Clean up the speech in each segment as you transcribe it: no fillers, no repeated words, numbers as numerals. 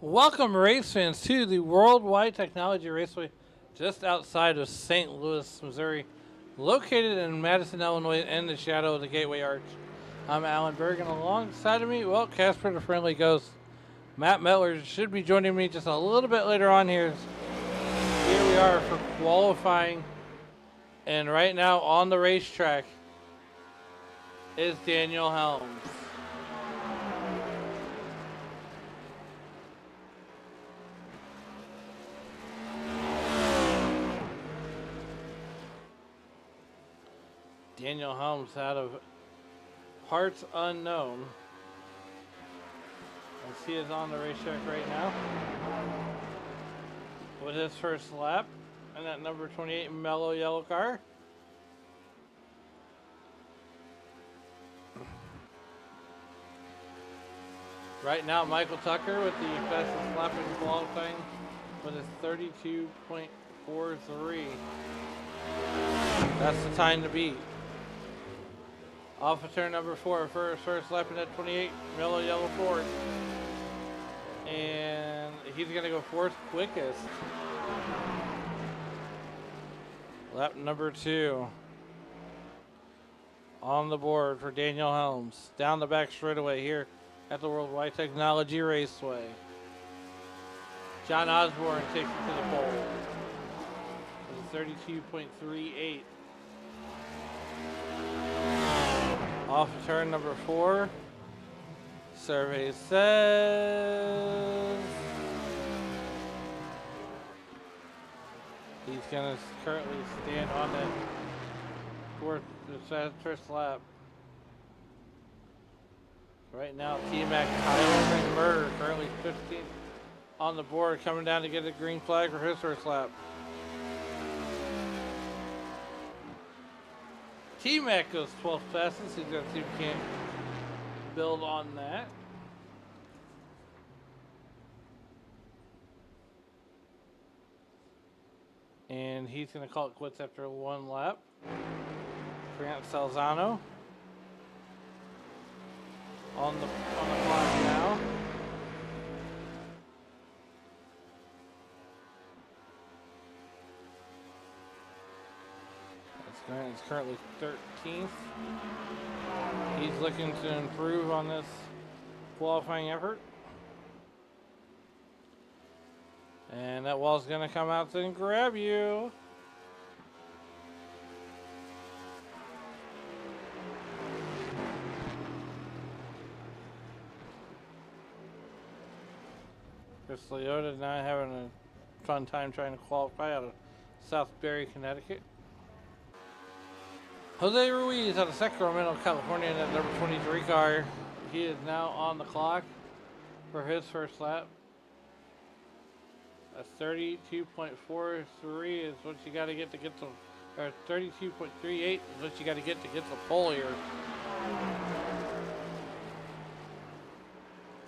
Welcome, race fans, to the Worldwide Technology Raceway just outside of St. Louis, Missouri, located in Madison, Illinois, in the shadow of the Gateway Arch. I'm Alan Berg, and alongside of me, well, Casper the Friendly Ghost. Matt Mettler should be joining me just a little bit later on here. Here we are for qualifying, and right now on the racetrack is Daniel Helms. Daniel Helms out of Parts Unknown. As he is on the racetrack right now with his first lap in that number 28 mellow yellow car. Right now, Michael Tucker with the fastest lap in qualifying with his 32.43. That's the time to beat. Off of turn number 4 for his first lap in that 28 mellow yellow Ford. And he's going to go fourth quickest. Lap number 2 on the board for Daniel Helms. Down the back straightaway here at the Worldwide Technology Raceway. John Osborne takes it to the pole with a 32.38. Off of turn number 4. Survey says he's going to currently stand on that first lap. Right now, T-Mac, Tyler, and Murr currently 15th on the board, coming down to get a green flag for his first lap. T-Mac goes 12th fastest. He's going to see if he can't build on that. And he's going to call it quits after one lap. Grant Salzano on the clock now. Grant is currently 13th. He's looking to improve on this qualifying effort. And that wall's going to come out and grab you. Chris Leota now having a fun time trying to qualify out of South Barry, Connecticut. Jose Ruiz out of Sacramento, California in that number 23 car. He is now on the clock for his first lap. A 32.43 is what you got to get to or 32.38 is what you got to get the pole here.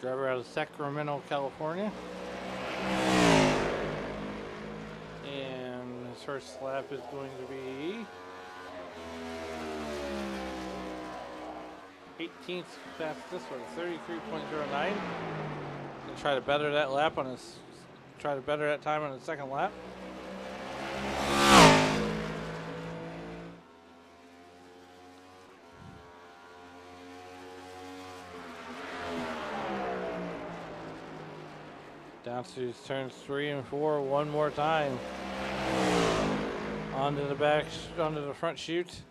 Driver out of Sacramento, California. And his first lap is going to be 18th fastest with a 33.09. Gonna try to better that time on his second lap. Down to turns 3 and 4 one more time. Onto the front chute.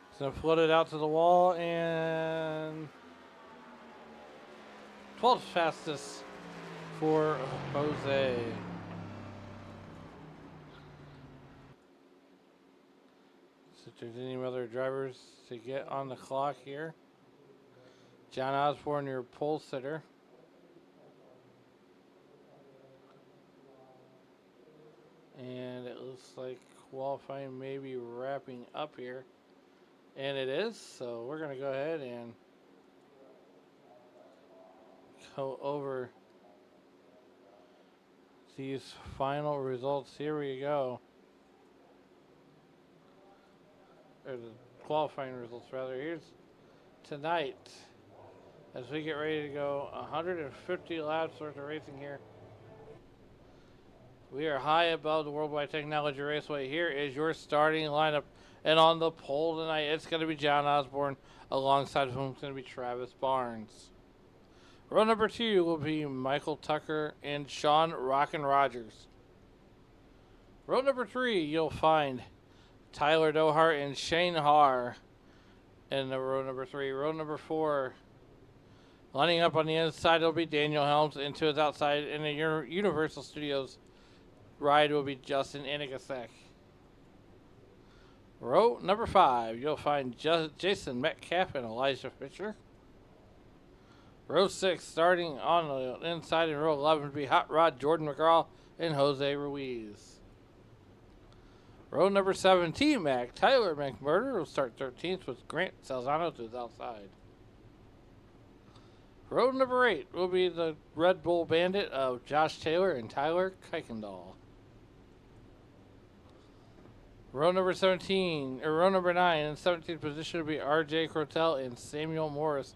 He's going to float it out to the wall, and 12th fastest for Jose. So if there's any other drivers to get on the clock here. John Osborne, your pole sitter. And it looks like qualifying may be wrapping up here. And it is, so we're going to go ahead and go over these final results. Here we go. Or the qualifying results, rather. Here's tonight as we get ready to go 150 laps worth of racing here. We are high above the Worldwide Technology Raceway. Here is your starting lineup. And on the pole tonight, it's going to be John Osborne, alongside whom it's going to be Travis Barnes. Row number 2 will be Michael Tucker and Sean Rockin' Rogers. Row number 3, you'll find Tyler Dohart and Shane Haar in the row number 3. Row number 4, lining up on the inside, it'll be Daniel Helms, and to his outside in the Universal Studios ride will be Justin Inigasek. Row number 5, you'll find Jason Metcalf and Elijah Fisher. Row 6, starting on the inside in row 11, will be Hot Rod Jordan McGraw and Jose Ruiz. Row number 7, T-Mac Tyler McMurder will start 13th with Grant Salzano to his outside. Row number 8 will be the Red Bull Bandit of Josh Taylor and Tyler Kuykendall. Row number 9 in 17th position will be RJ Crotel and Samuel Morris,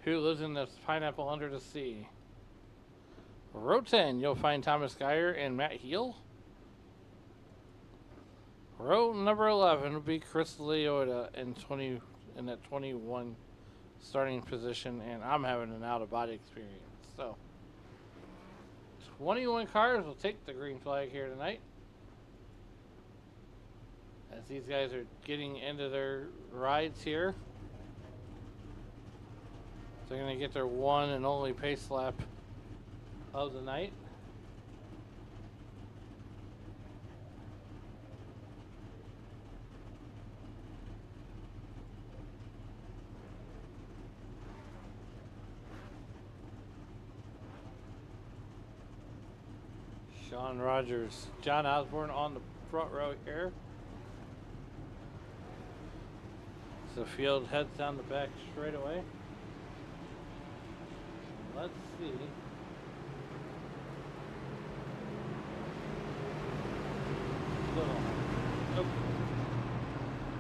who lives in the Pineapple Under the Sea. Row 10, you'll find Thomas Geyer and Matt Heel. Row number 11 will be Chris Leota in that 21 starting position, and I'm having an out-of-body experience. So, 21 cars will take the green flag here tonight, as these guys are getting into their rides here. They're going to get their one and only pace lap of the night. John Osborne on the front row here. So the field heads down the back straight away. Let's see.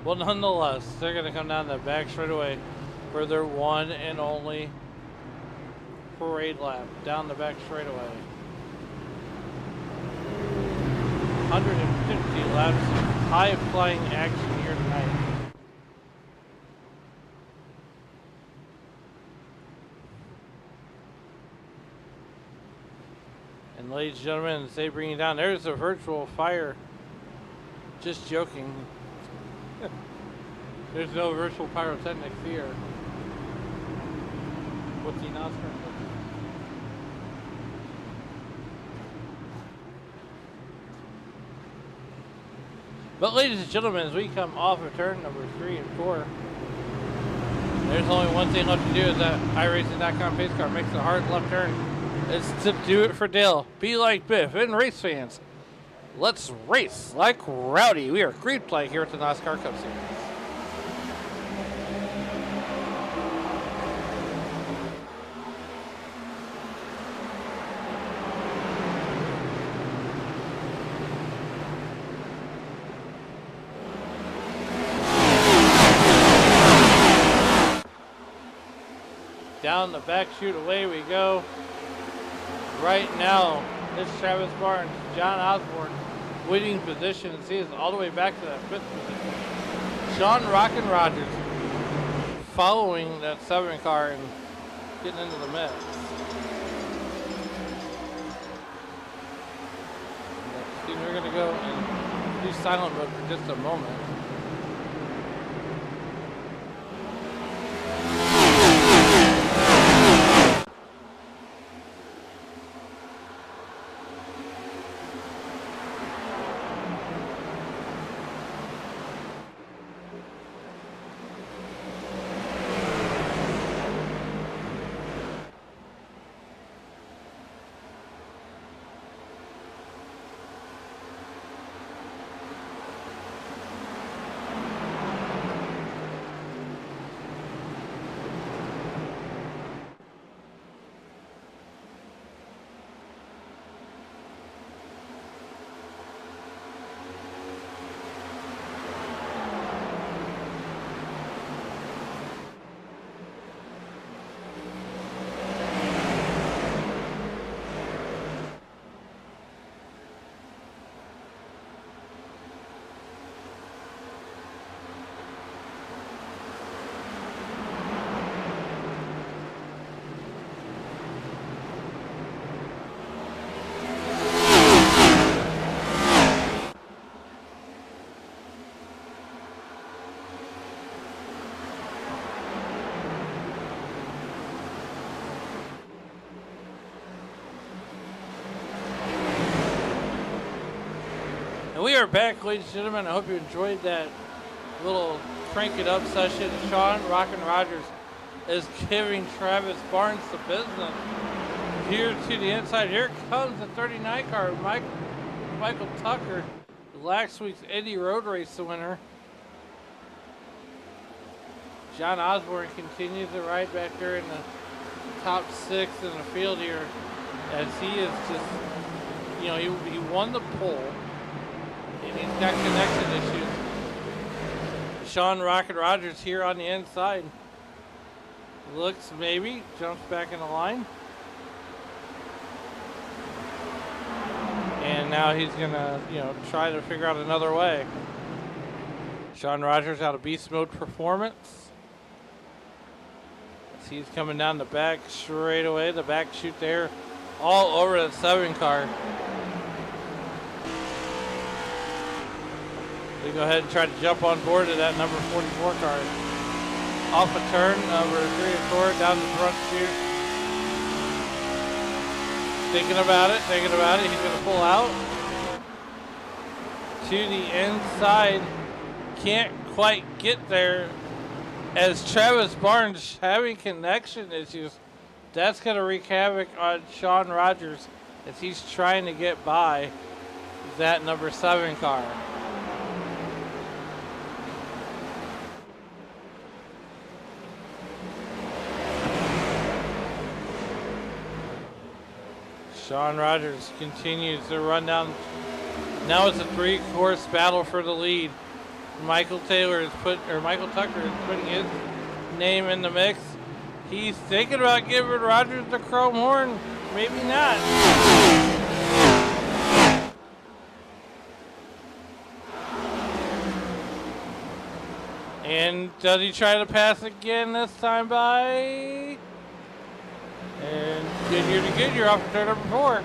Well, nonetheless, they're going to come down the back straight away for their one and only parade lap down the back straight away. 150 laps of high-flying action here tonight. And ladies and gentlemen, as they bring you down, there's a virtual fire. Just joking. There's no virtual pyrotechnics here. What's the Nosscar? But ladies and gentlemen, as we come off of turn number 3 and 4, there's only one thing left to do, is that iRacing.com pace car makes a hard left turn. It's to do it for Dale. Be like Biff. And race fans, let's race like Rowdy. We are green flag here at the Nosscar Cup Series. Down the back chute, away we go. Right now, it's Travis Barnes, John Osborne, winning position, and sees all the way back to that 5th position. Sean Rockin' Rogers following that 7 car and getting into the mix. We're going to go and do silent mode for just a moment. We are back, ladies and gentlemen. I hope you enjoyed that little crank it up session. Sean Rockin' Rogers is giving Travis Barnes the business. Here to the inside. Here comes the 39 car. Michael Tucker, last week's Indy Road Race winner. John Osborne continues to ride back there in the top 6 in the field here, as he is just, you know, he won the pole, and he's got connection issues. Sean Rocket Rogers here on the inside. Looks maybe, jumps back in the line. And now he's gonna, you know, try to figure out another way. Sean Rogers out of beast mode performance. As he's coming down the back straight away, the back chute there, all over the 7 car. They go ahead and try to jump on board to that number 44 car. Off a turn, number 3 and 4, down the front chute. Thinking about it, he's gonna pull out. To the inside, can't quite get there as Travis Barnes having connection issues. That's gonna wreak havoc on Sean Rogers as he's trying to get by that number 7 car. Sean Rogers continues to run down. Now it's a 3-course battle for the lead. Michael Tucker is putting his name in the mix. He's thinking about giving Rogers the chrome horn. Maybe not. And does he try to pass again this time by? And Goodyear to Goodyear off of turn number 4.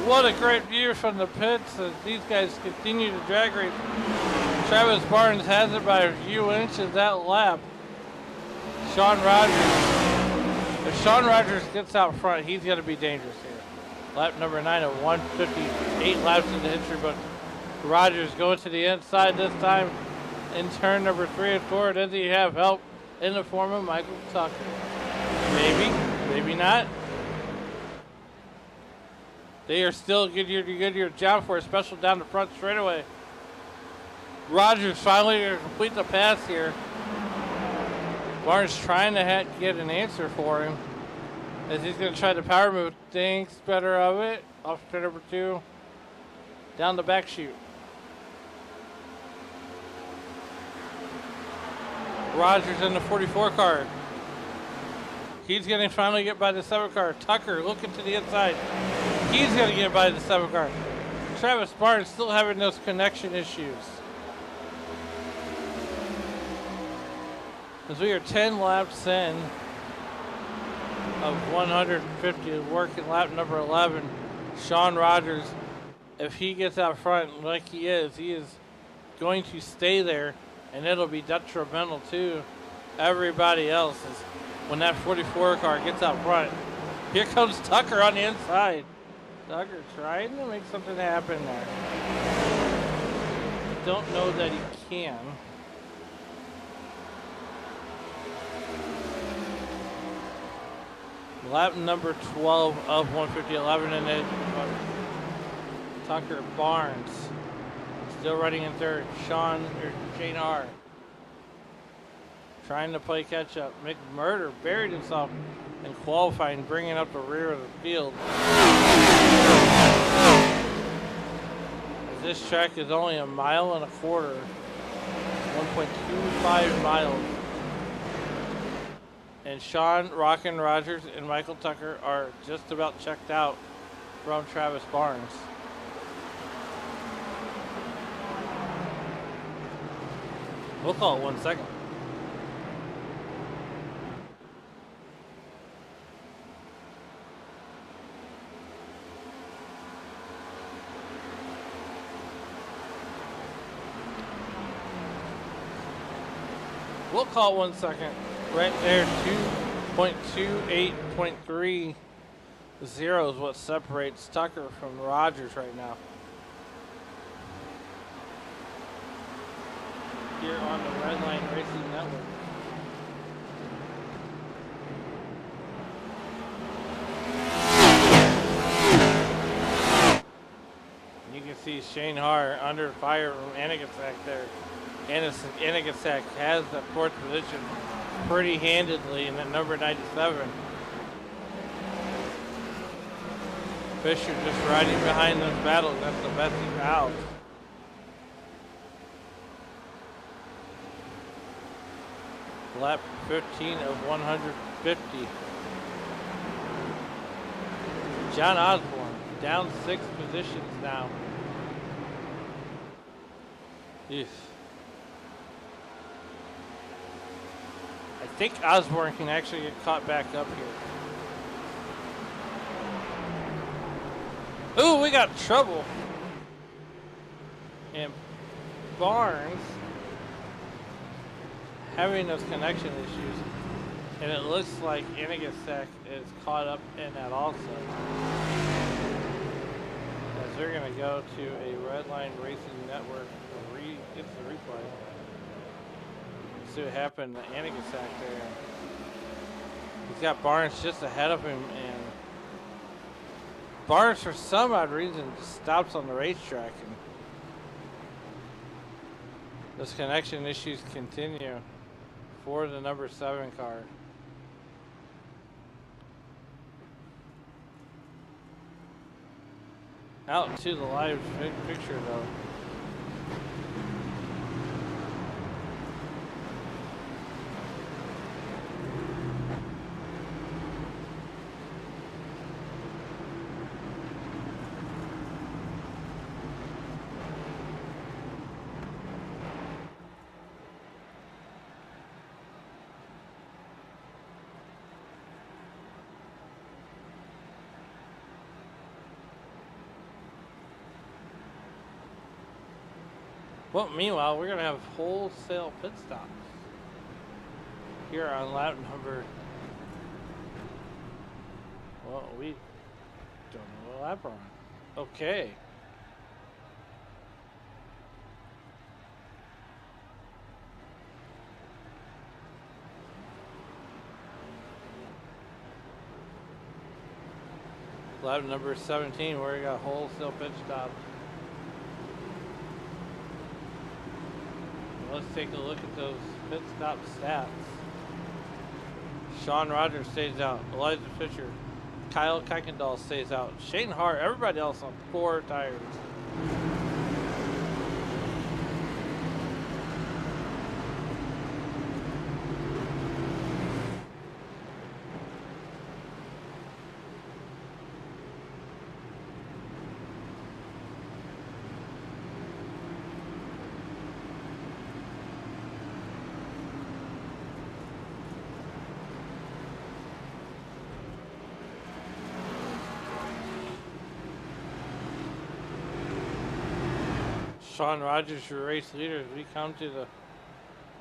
What a great view from the pits as these guys continue to drag race. Travis Barnes has it by a few inches that lap. Sean Rogers. If Sean Rogers gets out front, he's going to be dangerous here. Lap number 9 at 158 laps in the history book. Rogers going to the inside this time in turn number 3 and 4. Does he have help in the form of Michael Tucker? Maybe, maybe not. They are still Goodyear to Goodyear. John for a special down the front straightaway. Rogers finally going to complete the pass here. Barnes trying to get an answer for him as he's going to try the power move. Thinks better of it. Off turn number 2. Down the back chute. Rogers in the 44 car. He's going to finally get by the 7 car. Tucker looking to the inside. He's going to get by the 7 car. Travis Barnes still having those connection issues. As we are 10 laps in of 150, working lap number 11. Sean Rogers, if he gets out front like he is going to stay there, and it'll be detrimental to everybody else as when that 44 car gets out front. Here comes Tucker on the inside. Tucker trying to make something happen there. Don't know that he can. Lap number 12 of 150-11, and then Tucker Barnes still running in third. Shane R. trying to play catch up. McMurder buried himself in qualifying, bringing up the rear of the field. This track is only 1.25 miles, 1.25 miles. And Sean Rockin' Rogers and Michael Tucker are just about checked out from Travis Barnes. We'll call it 1 second. We'll call it 1 second. Right there, .28.30 is what separates Tucker from Rogers right now. Here on the Redline Racing Network. You can see Shane Haar under fire from Anigasak there. Anigasak has the fourth position pretty handedly in at number 97. Fisher just riding behind those battles. That's the best he's out. Lap 15 of 150. John Osborne down 6 positions now. Yes. I think Osborne can actually get caught back up here. Ooh, we got trouble. And Barnes having those connection issues. And it looks like Anigasak is caught up in that also. As they're going to go to a Redline Racing Network. It's the replay. See what happened to Anigasak there. He's got Barnes just ahead of him, and Barnes, for some odd reason, just stops on the racetrack, and those connection issues continue for the number 7 car. Out to the live picture though. Well, meanwhile, we're going to have wholesale pit stops here on lap number. Well, we don't know what lap we're on. Okay. Lap number 17, where we got wholesale pit stops. Let's take a look at those pit stop stats. Sean Rogers stays out. Elijah Fisher, Kyle Kuykendall stays out. Shane Hart, everybody else on 4 tires. Sean Rogers, your race leader, as we come to the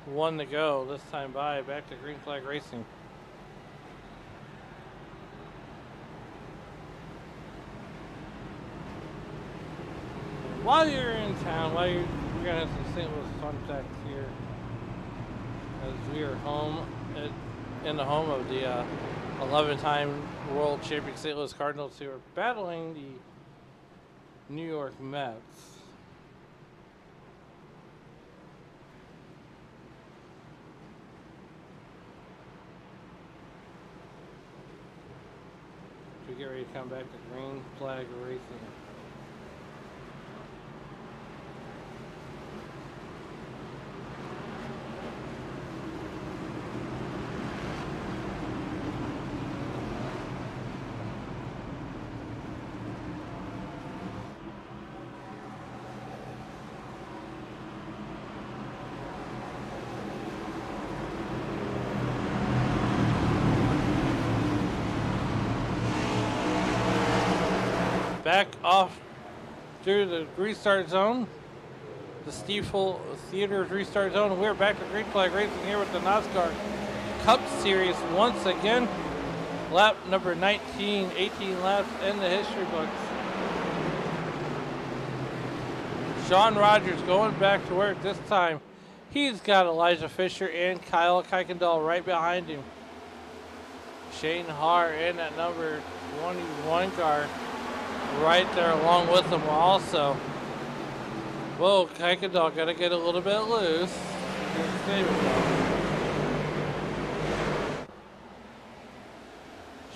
1 to go. This time by back to Green Flag Racing. While you're in town, we're gonna have some St. Louis fun facts here, as we are home in the home of the 11-time world champion St. Louis Cardinals, who are battling the New York Mets. We get ready to come back to Green Flag Racing. Back off through the restart zone, the Stiefel Theater's restart zone. We're back to Green Flag Racing here with the Nosscar Cup Series once again. Lap number 19, 18 laps in the history books. Sean Rogers going back to work this time. He's got Elijah Fisher and Kyle Kuykendall right behind him. Shane Haar in at number 21 car right there along with them also. Whoa, Kuykendall got to get a little bit loose. There we go.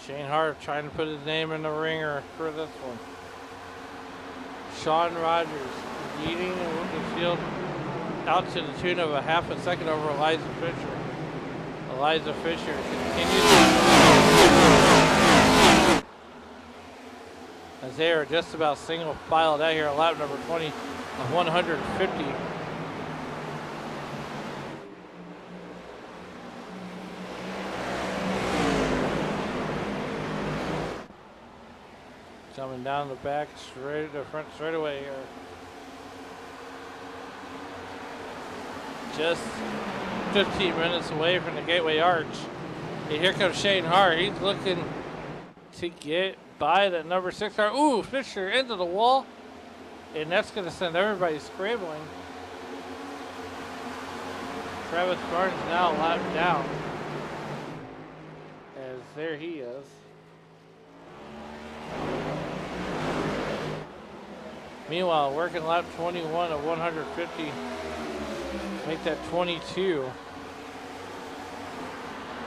Shane Haar trying to put his name in the ringer for this one. Sean Rogers leading the field out to the tune of a half a second over Elijah Fisher. Elijah Fisher continues as they are just about single filed out here at lap number 20 of 150. Coming down the back straight to the front straightaway here. Just 15 minutes away from the Gateway Arch. And here comes Shane Haar. He's looking to get by that number 6 car. Ooh, Fisher into the wall. And that's going to send everybody scrambling. Travis Barnes now lapped down. As there he is. Meanwhile, working lap 21 of 150. Make that 22.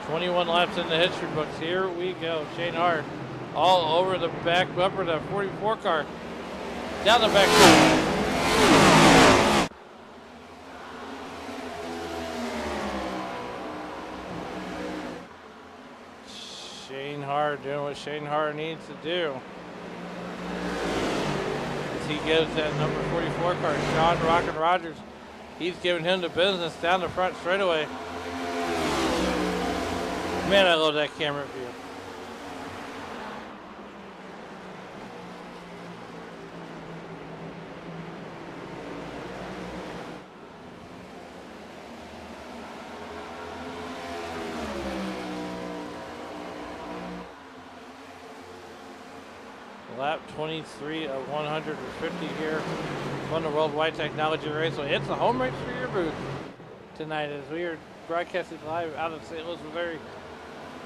21 laps in the history books. Here we go. Shane Haar all over the back bumper of that 44 car. Down the back. Shane Haar doing what Shane Haar needs to do. As he gives that number 44 car, Sean Rockin' Rogers. He's giving him the business down the front straightaway. Man, I love that camera view. Lap 23 of 150 here on the Worldwide Technology Raceway. It's a home race for your booth tonight as we are broadcasting live out of St. Louis, Missouri.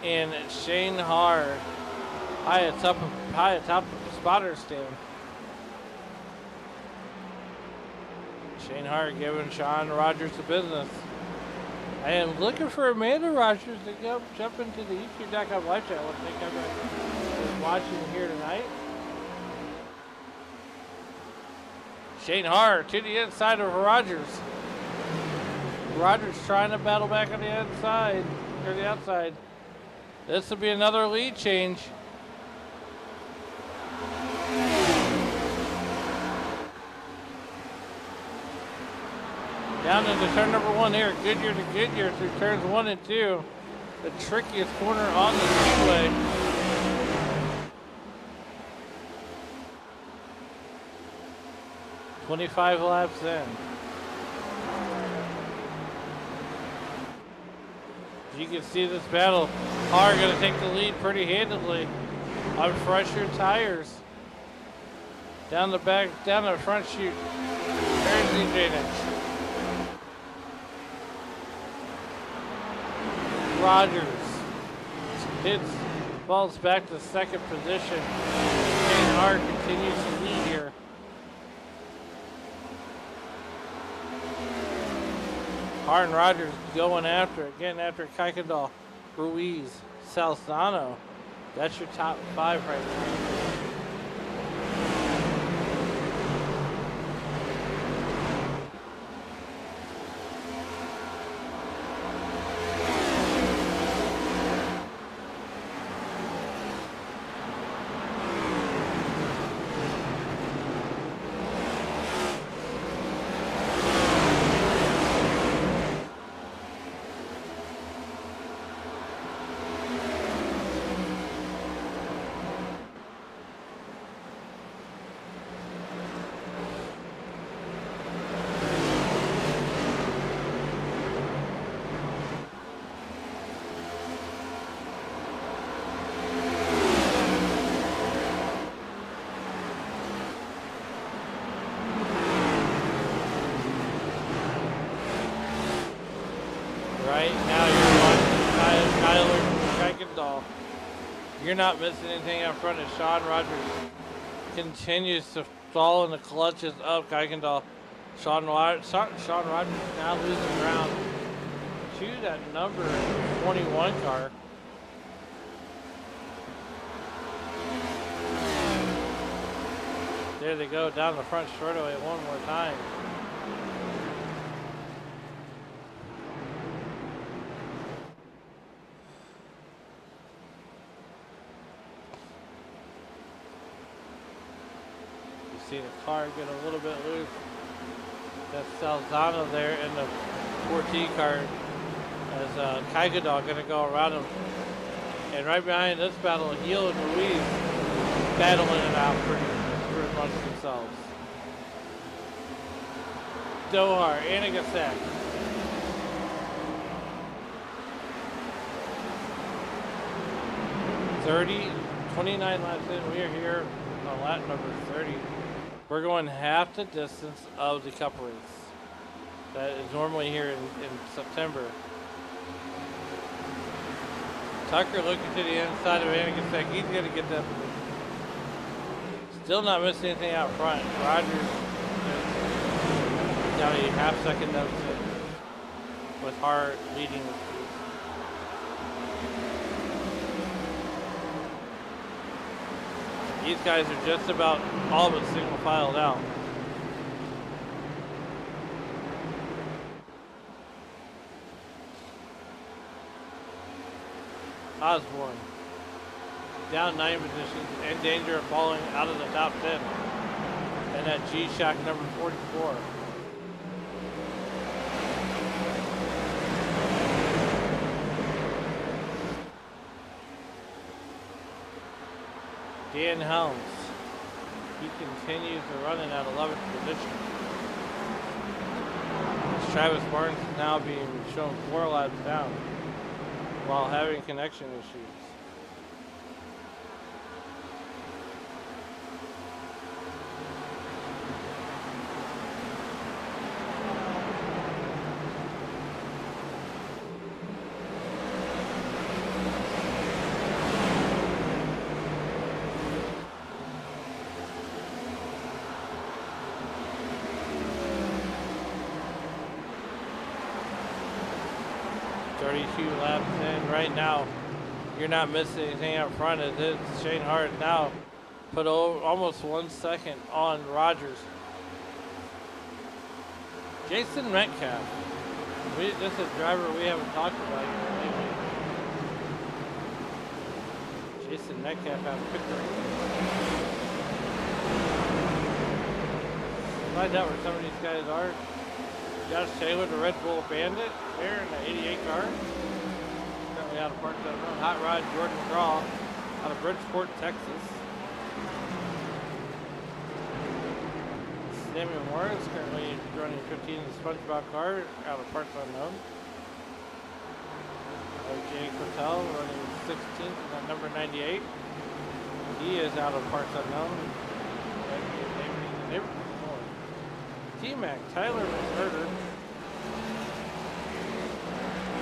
And Shane Haar high atop the spotter stand. Shane Haar giving Sean Rogers the business. I am looking for Amanda Rogers to go jump into the YouTube.com live chat. I think everyone is watching here tonight. Shane Haar to the inside of Rogers. Rogers trying to battle back on the inside, or the outside. This will be another lead change. Down into turn number 1 here, Goodyear to Goodyear through turns 1 and 2. The trickiest corner on the speedway. "25 laps in." You can see this battle. Haar going to take the lead pretty handedly on fresher tires. Down the back, down the front chute. There's the advantage. Rogers hits, falls back to second position. Shane Haar continues to lead here. Haar and Rogers going after it, getting after Kuykendall, Ruiz, Salzano. That's your top 5 right now. Right now you're watching Tyler Kuykendall. You're not missing anything out front as Sean Rogers continues to fall in the clutches of Kuykendall. Sean Rogers now losing ground to that number 21 car. There they go down the front straightaway one more time. You see the car get a little bit loose. That's Salzano there in the 14 car as Kuykendall going to go around him. And right behind this battle, Heel and Louise battling it out pretty amongst themselves. Dohar, Anagasek. 29 laps in, we are here on lap number 30. We're going half the distance of the Cup race. That is normally here in September. Tucker looking to the inside of Anagasek. He's going to get that. Still not missing anything out front. Rogers is down a half-second deficit with Hart leading the field. These guys are just about all but single filed out. Osborne down 9 positions, in danger of falling out of the top 10. And that G-Shock number 44. Dan Helms, he continues to run in that 11th position. Travis Barnes is now being shown 4 laps down while having connection issues. Laps in right now. You're not missing anything out front. It's Shane Hart now put almost 1 second on Rogers. Jason Metcalf. This is a driver we haven't talked about here lately. Jason Metcalf out of victory. Find out where some of these guys are. Josh Taylor, the Red Bull Bandit, there in the 88 car. Currently out of parts of the Hot Rod Jordan McGraw out of Bridgeport, Texas. Samuel Morris currently running 15 in the SpongeBob car out of parts unknown. Jay Cortell running 16th in that number 98. He is out of parts unknown. T-Mac, Tyler McMurder.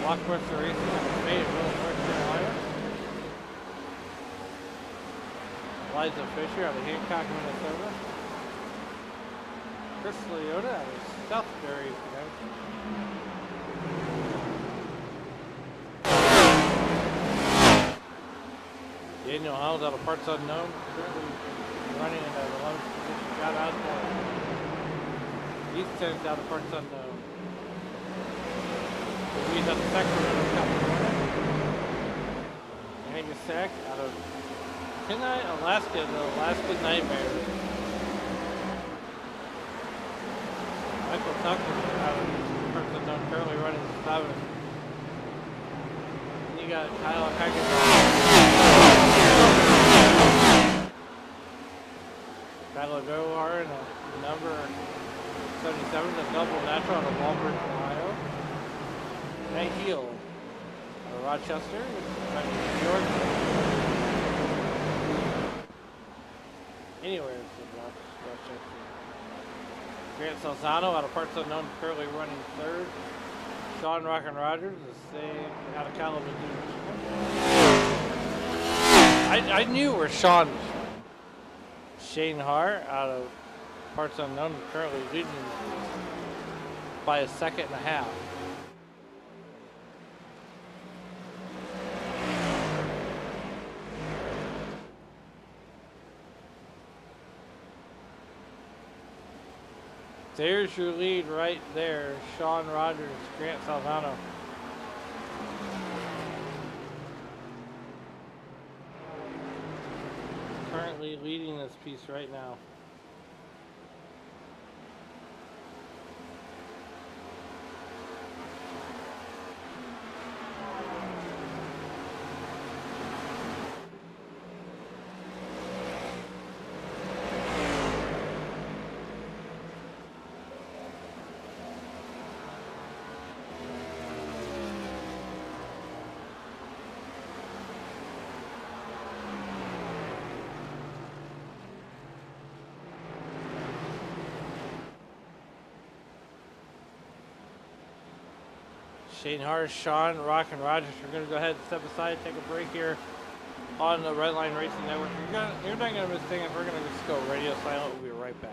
Blockbuster Racing out of Fayetteville, North Carolina. Liza Fisher out of Hancock, Minnesota. Chris Leota out of Southbury, Connecticut. Daniel Howells out of parts unknown. Currently running in that 11th position. Got out there. He's 10th out of parts unknown. We have the Sacramento Cup. Anagasek out of Kenai, Alaska, the Alaska Nightmare. Michael Tucker out of parts unknown, currently running 7th. And you got Kyle Tyler Gohar and a number 77, the double natural out of Walbridge, Ohio. Nate Heel out of Rochester, New York. Anywhere in Rochester. Grant Salzano out of parts unknown, currently running 3rd. Sean Rockin' Rogers, the same out of Kalamazoo. I knew where Sean was from. Shane Hart out of Parts Unknown, currently leading by a second and a half. There's your lead right there, Sean Rogers, Grant Salvano. Currently leading this piece right now. Shane Hart, Sean Rockin' Rogers. We're going to go ahead and step aside, take a break here on the Redline Racing Network. You're not going to miss a thing. We're going to just go radio silent. We'll be right back.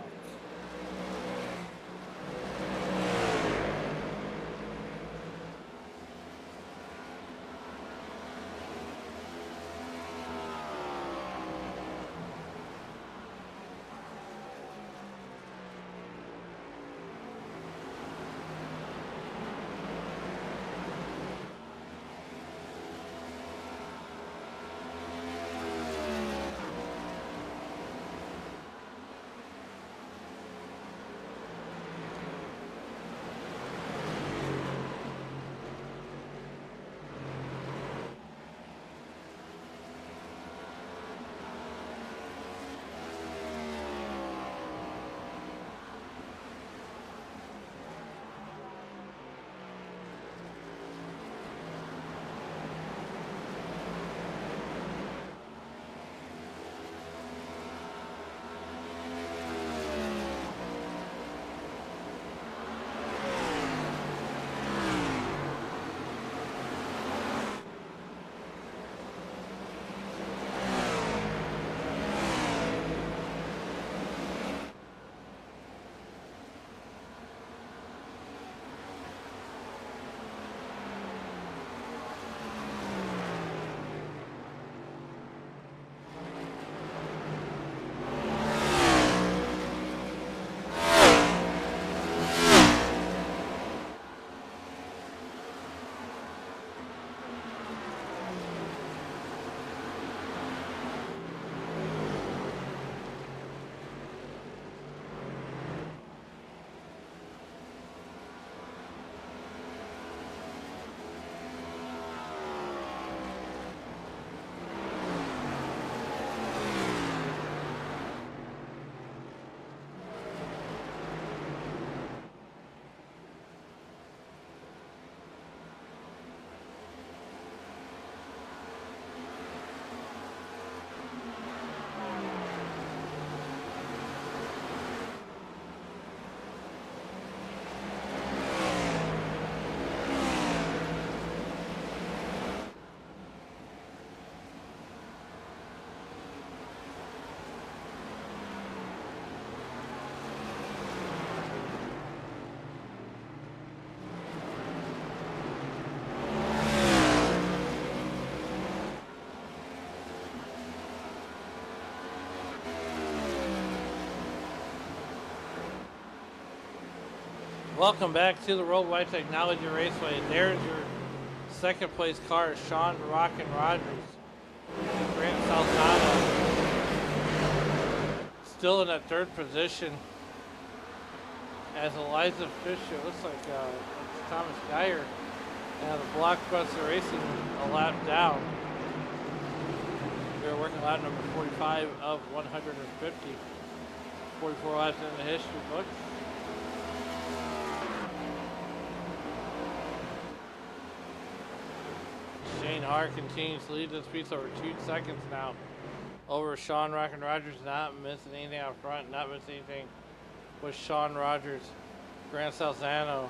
Welcome back to the Worldwide Technology Raceway. There's your second place car, Sean Rockin' Rogers. Grant Salzano still in that third position as Eliza Fisher. Looks like it's Thomas Geyer. And the Blockbuster Racing a lap down. We're working lap number 45 of 150. 44 laps in the history book. Shane Hart continues to lead this piece over 2 seconds now over Sean Rockin' Rogers, not missing anything out front, not missing anything with Sean Rogers. Grant Salzano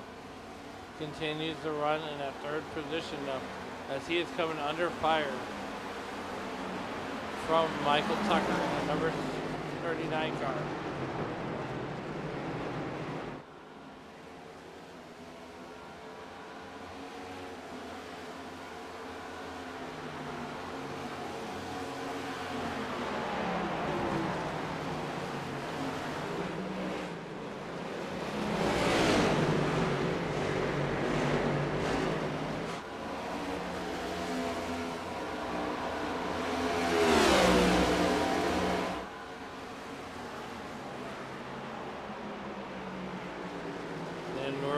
continues to run in that third position though, as he is coming under fire from Michael Tucker in the number 39 car.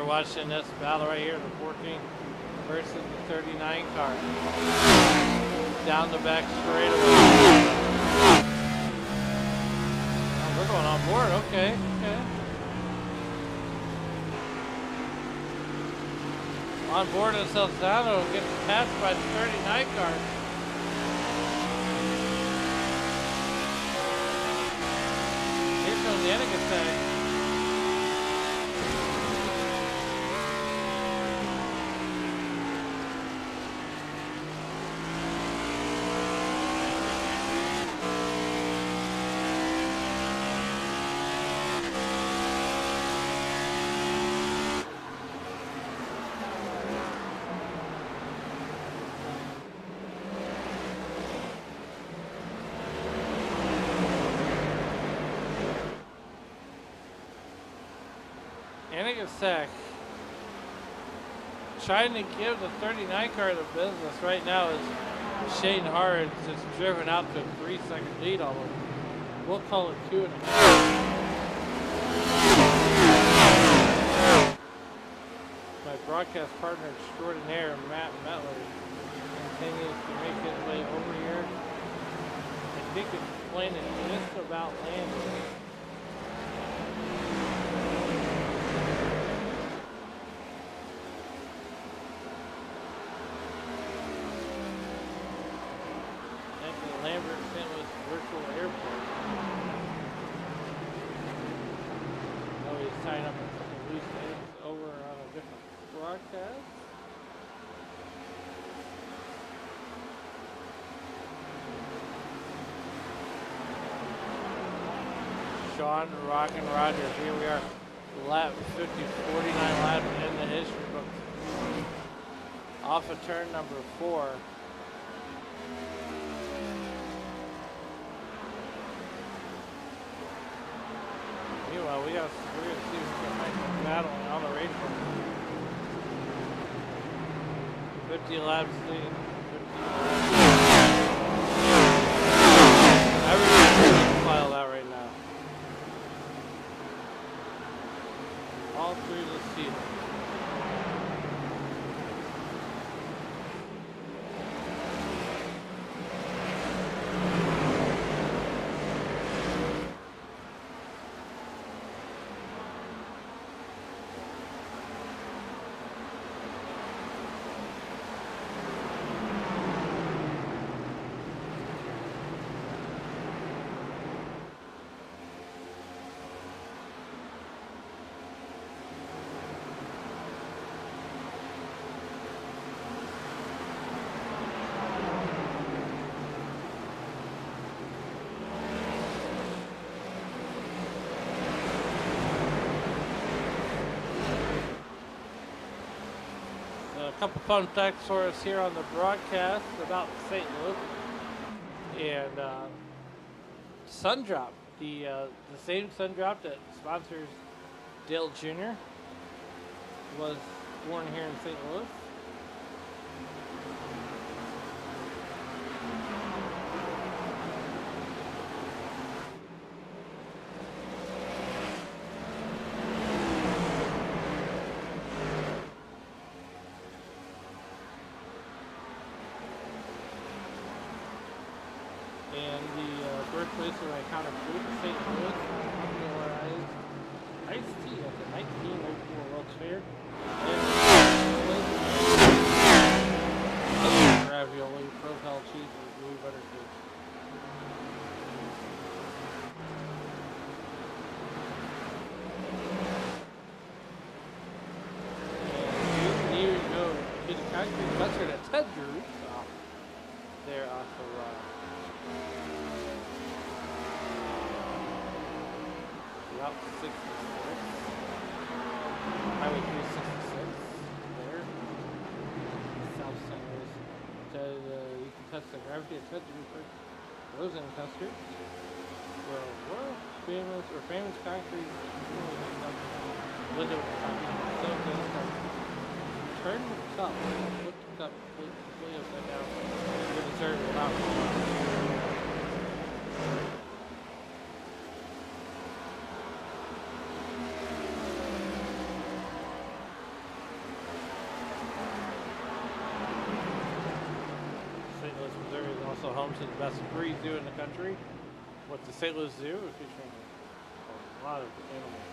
Watching this battle right here, the 14 versus the 39 car. Down the back straightaway. Oh, we're going on board, okay. On board in Salzano gets passed by the 39 car. Here comes the Anakin tag. Sack trying to give the 39 car the business right now is Shane Hard just driven out to a 3-second lead almost. We'll call it 2.5. My broadcast partner extraordinaire Matt Metler continues to make his way over here. I think it's playing just about landing. Sean Rockin' Rogers, here we are, lap 50, 49 laps in the history books. Off of turn number 4. Meanwhile, we're gonna see who's gonna battle on the race course. 50 laps lead. Everybody's filed out right now. All through the season. A couple fun facts for us here on the broadcast about St. Louis and Sundrop, the same Sundrop that sponsors Dale Jr. was born here in St. Louis. Birthplace of iconic food in St. Louis, popularized iced tea at the 1904 World's Fair. And ravioli, profile cheese, and gooey buttercake. And Route 66. Highway 366 there. South St. Louis. You can test the gravity of said to be for those in testers. Well, world famous concrete window concrete. So good. Turn the cup. Flip the cup completely upside down. With a certain amount. St. Louis, Missouri is also home to the best breed zoo in the country. What's the St. Louis Zoo? Featuring a lot of animals.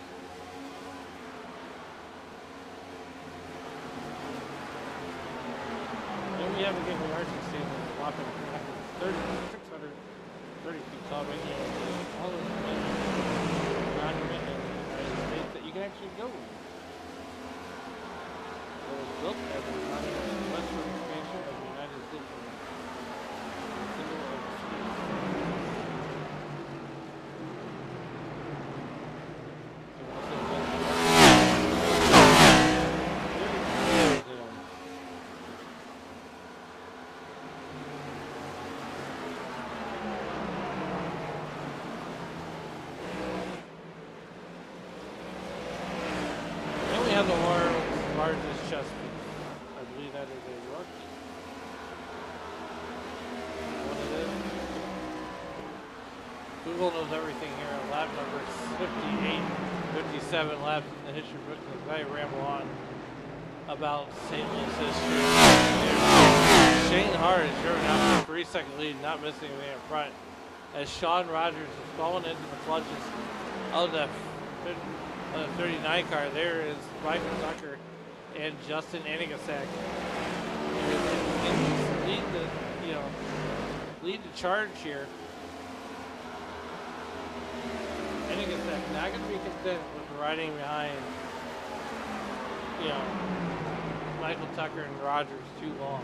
Then we have a gateway arching stand in the whopping 630 feet tall, making all of the monument in the United States that you can actually go with. It was built as a monument in the westward expansion of the United States. The world's largest chess piece. I believe that is a rook. What it is. Google knows everything here. Lap number 58, 57 laps in the history book. I ramble on about St. Louis history. Shane Hart is driven out with a 3-second lead, not missing anything in front, as Sean Rogers has fallen into the clutches of the 39 car. There is Michael Tucker and Justin Anigasak lead the charge here. Anigasak not going to be content with riding behind, Michael Tucker and Rogers too long.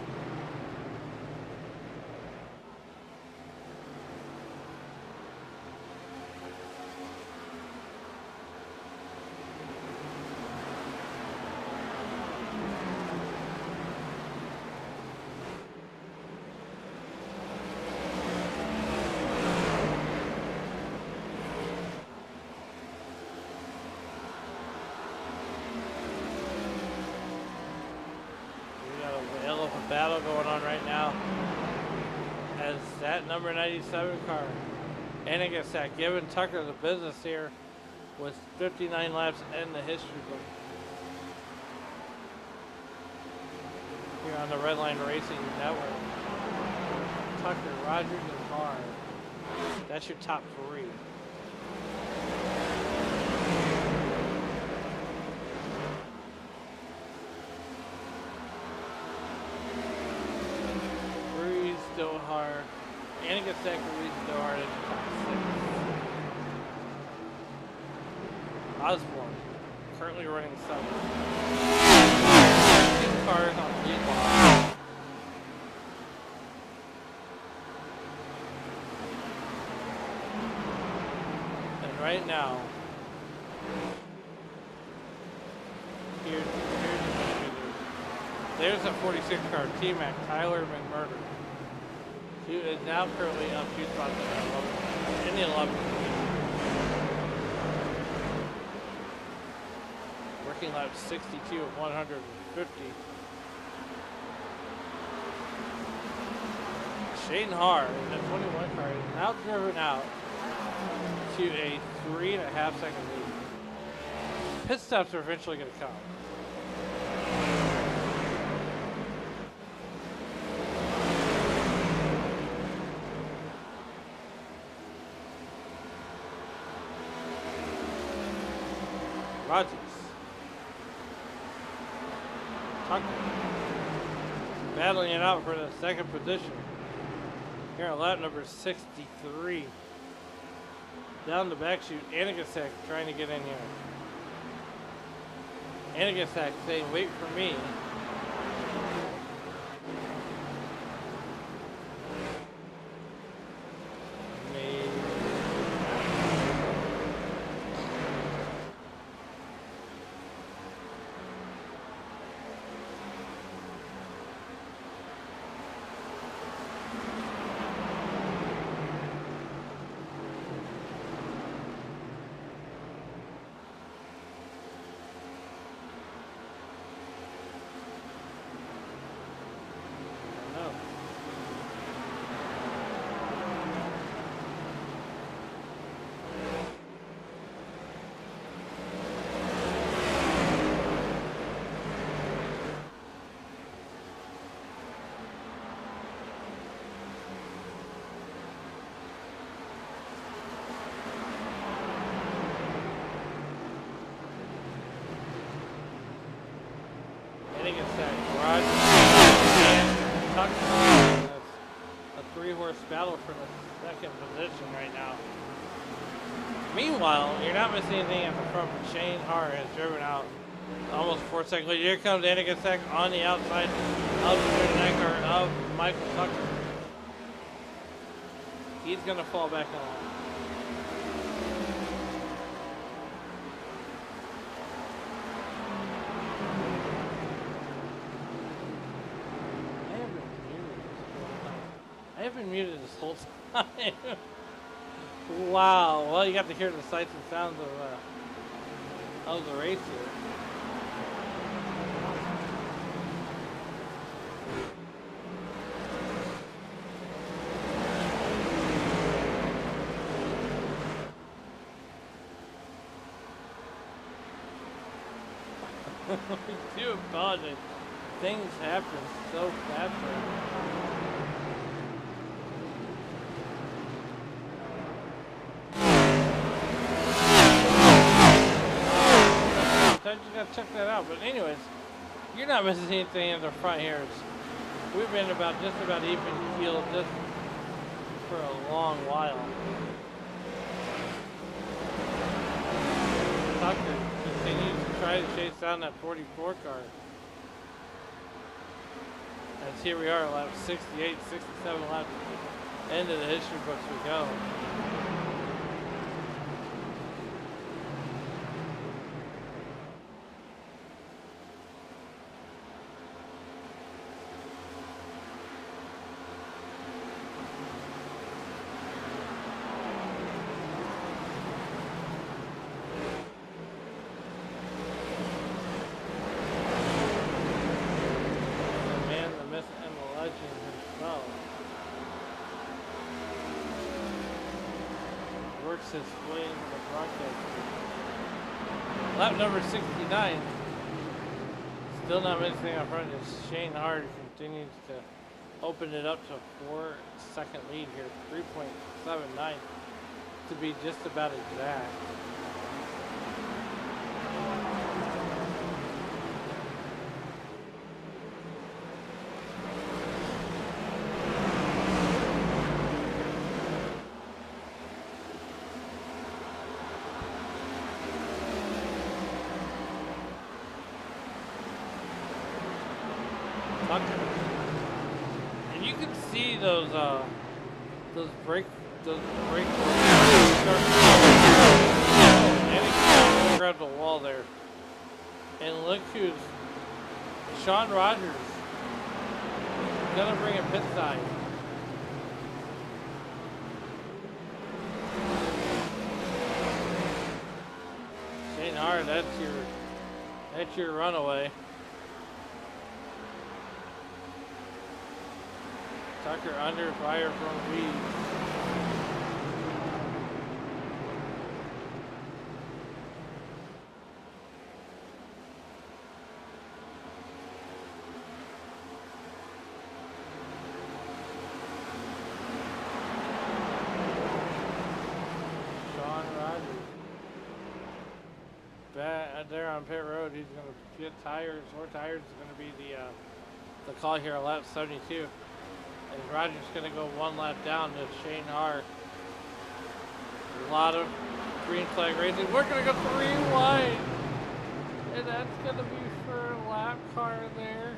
Battle going on right now as that number 97 car, Anigasak, giving Tucker the business here with 59 laps in the history book here on the Redline Racing Network. Tucker, Rogers, and Carr. That's your top three. Still hard. Anigasak leads still hard in the top 6. Osborne currently running 7. 2 cars on lead line. And right now, there's a 46 car T-Mac, Tyler McMurder. He is now currently up 2 spots in the 11th. Working lap 62 of 150. Shane Hart, the 21 car, is now driven out to a 3.5 second lead. Pit stops are eventually going to come. Rogers. Tucker. Battling it out for the second position. Here on lap number 63. Down the back chute, Anigasak trying to get in here. Anigasak saying, wait for me. gets that garage and Tucker. That's a 3-horse battle for the second position right now. Meanwhile, you're not missing anything at the front, but Shane Hart has driven out almost 4 seconds later. Here comes Andy Getsek on the outside of the neck of Michael Tucker. He's going to fall back along. I have been muted this whole time. Wow. Well, you got to hear the sights and sounds of the race here. We do apologize. Things happen so fast right now. You gotta check that out. But anyways, you're not missing anything in the front here. We've been just about even keeled just for a long while. Tucker continues to try to chase down that 44 car. As here we are, lap 68, 67 laps into the history books we go. His way into the broadcast. Lap number 69. Still not missing up front. As Shane Hart continues to open it up to a 4-second lead here. 3.79 to be just about exact. And you can see those brake and he grabbed the wall there. And look who's Sean Rogers gonna bring a pit side. Shane Hart, that's your runaway. Tucker under fire from weeds. Sean Rogers. Back there on pit road, he's going to get tires. 4 tires is going to be the call here on lap 72. And Rogers going to go 1 lap down to Shane Hart. A lot of green flag racing. We're going to go 3 wide. And that's going to be for a lap car there.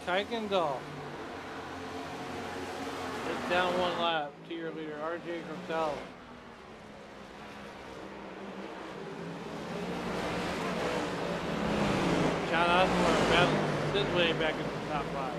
Kuykendall. It's down 1 lap to your leader, RJ Grosel. John Osborne battles his way back into the top 5.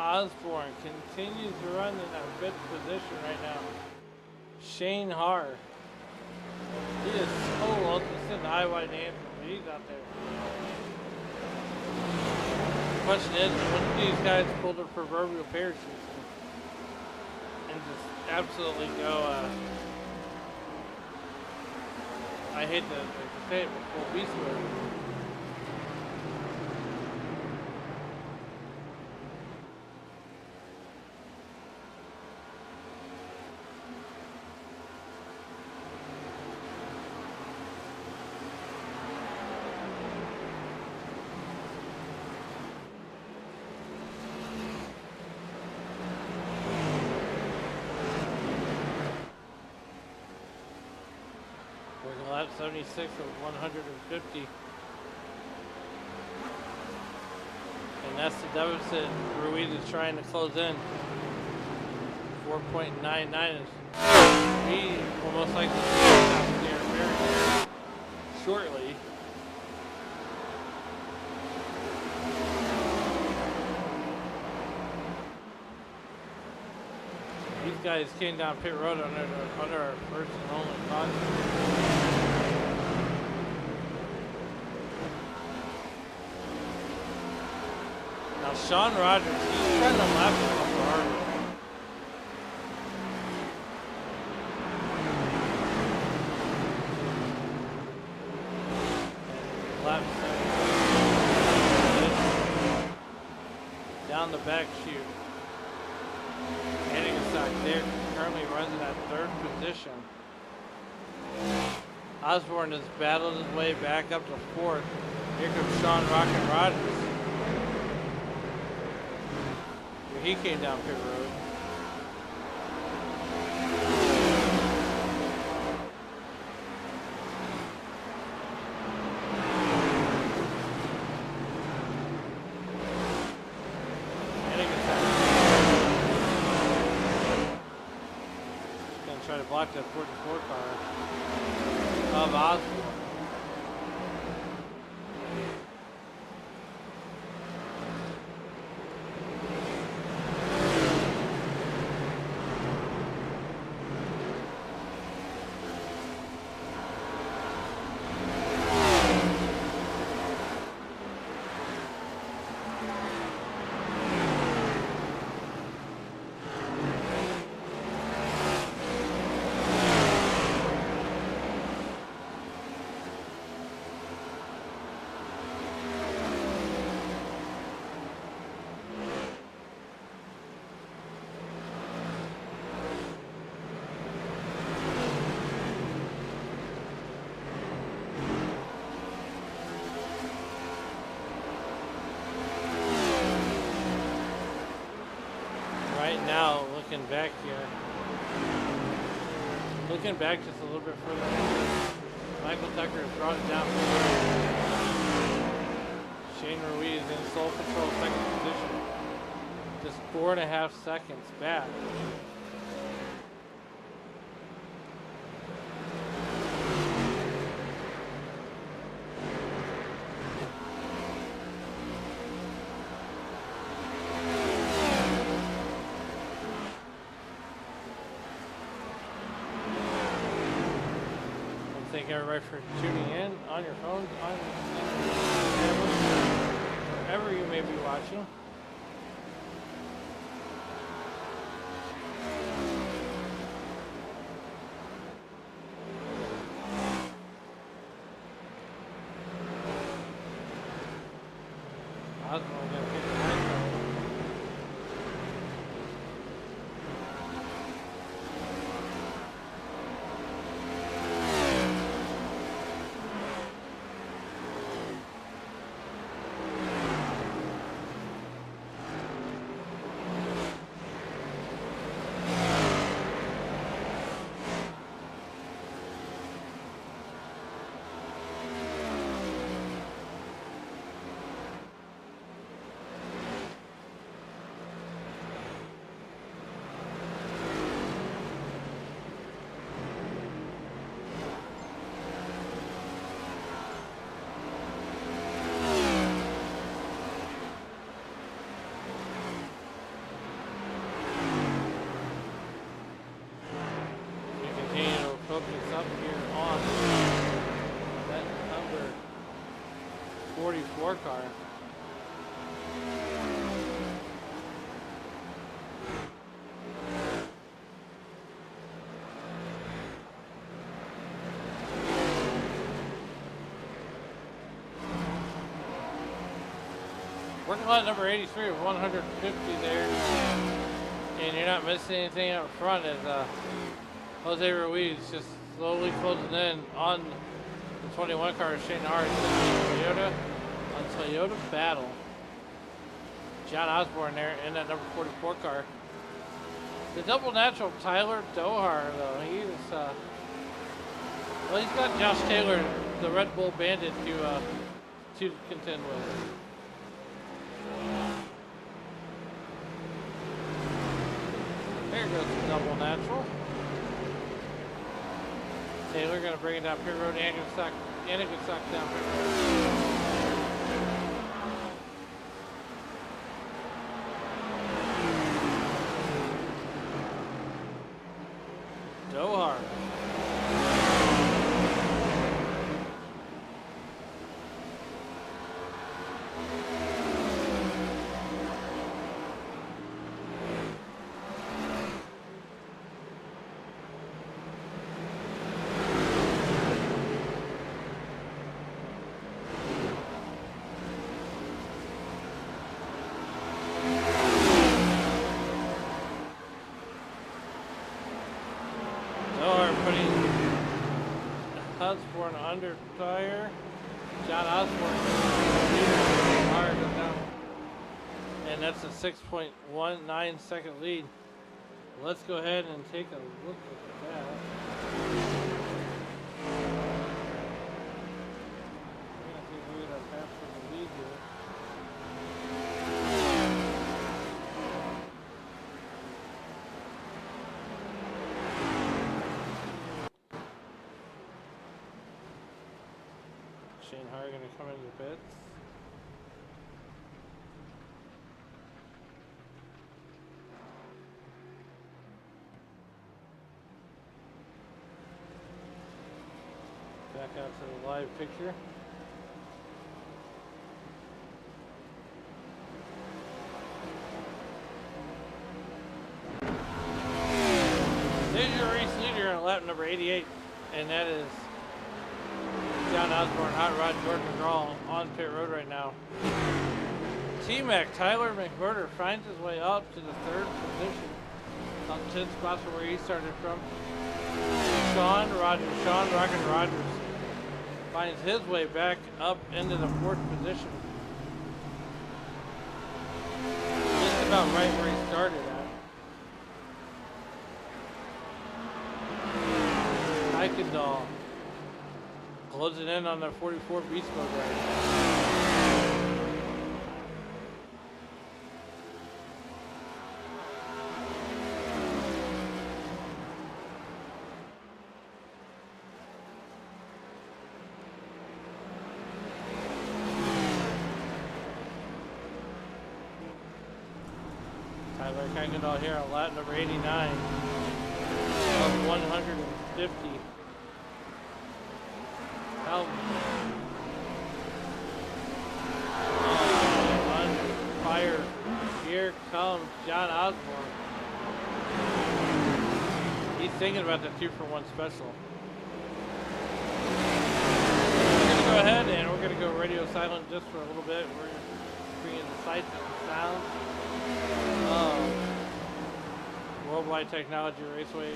Osborne continues to run in a fifth position right now. Shane Haar. He is so low. He's in the high wide anthem, but he's out there. The question is, when do these guys pull their proverbial parachutes and just absolutely go, I hate to say it, but full beast mode. Lap 76 of 150. And that's the deficit Ruiz is trying to close in. 4.99 is we will most likely see out there very shortly. These guys came down pit road under our first and only caution. Now Sean Rogers, he's trying to lap a little harder. Lap 7. Down the back chute. Getting a stock there, currently runs in that third position. Osborne has battled his way back up to fourth. Here comes Sean Rockin' Rogers. He came down pit road. He's gonna try to block that 44 car of Osborne. Now, looking back here, looking back just a little bit further, Michael Tucker has brought it down. Shane Ruiz in sole control, second position, just 4.5 seconds back. Thank everybody for tuning in on your phones, on your cameras, wherever you may be watching. Osborne gonna pick the line card. 44 car. Working lot number 83 of 150 there. And you're not missing anything up front as Jose Ruiz just slowly closing in on the 21 car. Shane Hart Toyota on Toyota battle. John Osborne there in that number 44 car. The double natural Tyler Dohar though, he's well, he's got Josh Taylor, the Red Bull Bandit, to contend with. There goes the double natural. Taylor gonna bring it down pit road and gonna suck down pit road. Dohar. Osborne under tire. John Osborne hard down. And that's a 6.19 second lead. Let's go ahead and take a look at that. We're going to see if we get our path for the lead here. Shane Hart going to come into the pits. Back out to the live picture. There's your race leader on lap number 88, and that is John Osborne, Hot Rod Jordan McGraw on pit road right now. T-Mac Tyler McMurder finds his way up to the third position on 10 spots from where he started from. Sean Rockin' Rogers finds his way back up into the fourth position. Just about right where he started at. Eikendal closing in on the 44 beast mode right. Tyler Eikendal here on lap number 89 of 150. On fire. Here comes John Osborne. He's thinking about the 2-for-1 special. We're going to go ahead and we're going to go radio silent just for a little bit. We're going to bring in the sights and sounds of Worldwide Technology Raceway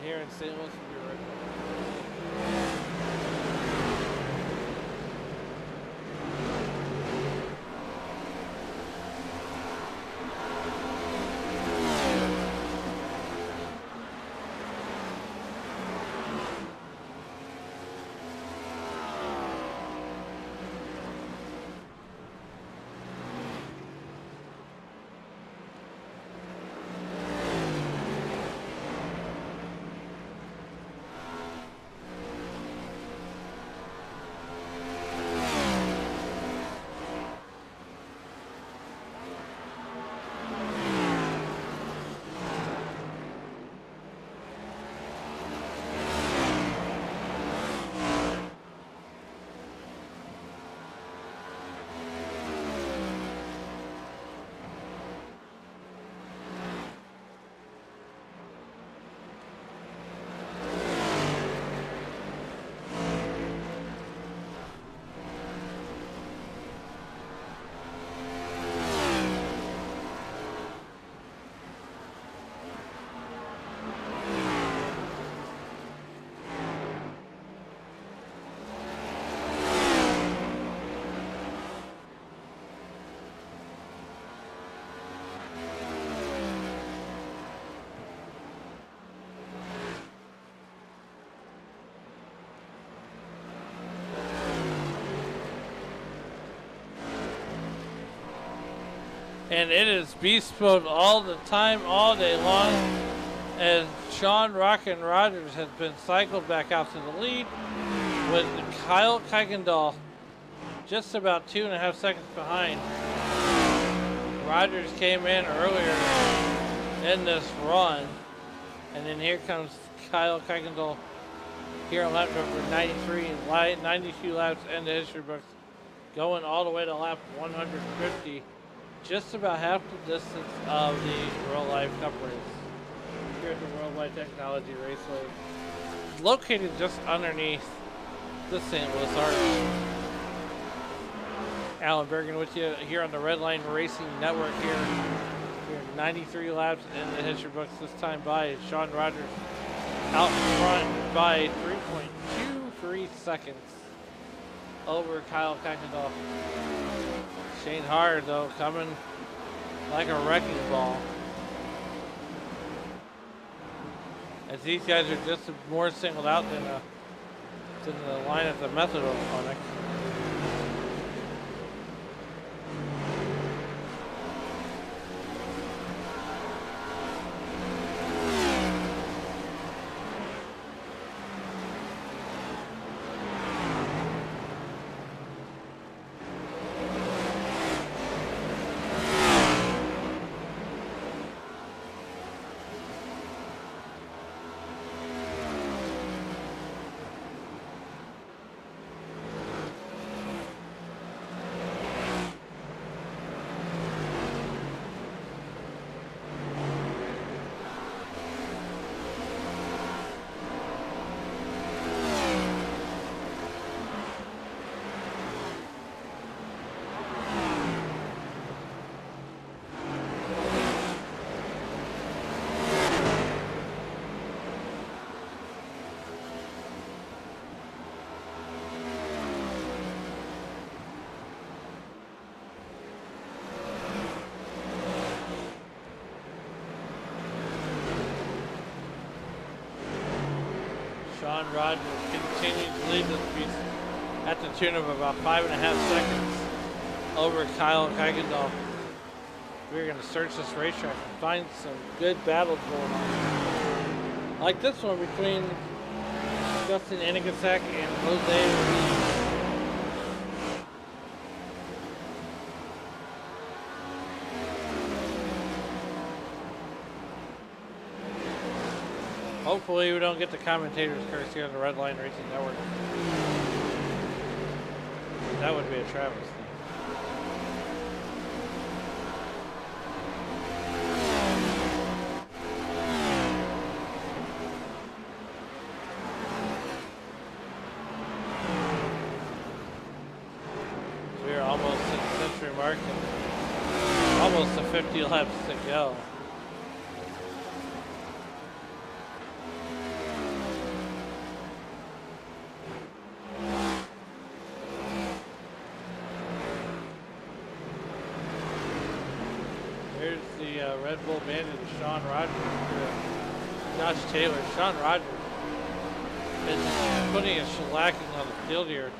here in St. Louis. We'll be right back. And it is beast mode all the time, all day long, as Sean Rockin' Rogers has been cycled back out to the lead with Kyle Kuykendall just about 2.5 seconds behind. Rogers came in earlier in this run, and then here comes Kyle Kuykendall here on lap number 93, 92 laps in the history books, going all the way to lap 150, just about half the distance of the real life cup race here at the Worldwide Technology Raceway, located just underneath the St. Louis Arch. Alan Bergen with you here on the Redline Racing Network here. We're 93 laps in the history books, this time by Sean Rogers out in front by 3.23 seconds over Kyle Kuykendall. Shane Hard, though, coming like a wrecking ball, as these guys are just more singled out than the line at the Methadone Clinic. Sean Rogers continues to lead this piece at the tune of about 5.5 seconds over Kyle Kuykendall. We're going to search this racetrack and find some good battles going on, like this one between Justin Anigasak and Jose Ruiz. Hopefully we don't get the commentators curse here on the Redline Racing Network. That would be a travesty. We are almost at the century mark and almost to 50 laps to go. Red Bull Bandit Sean Rogers, Josh Taylor. Sean Rogers is putting a shellacking on the field here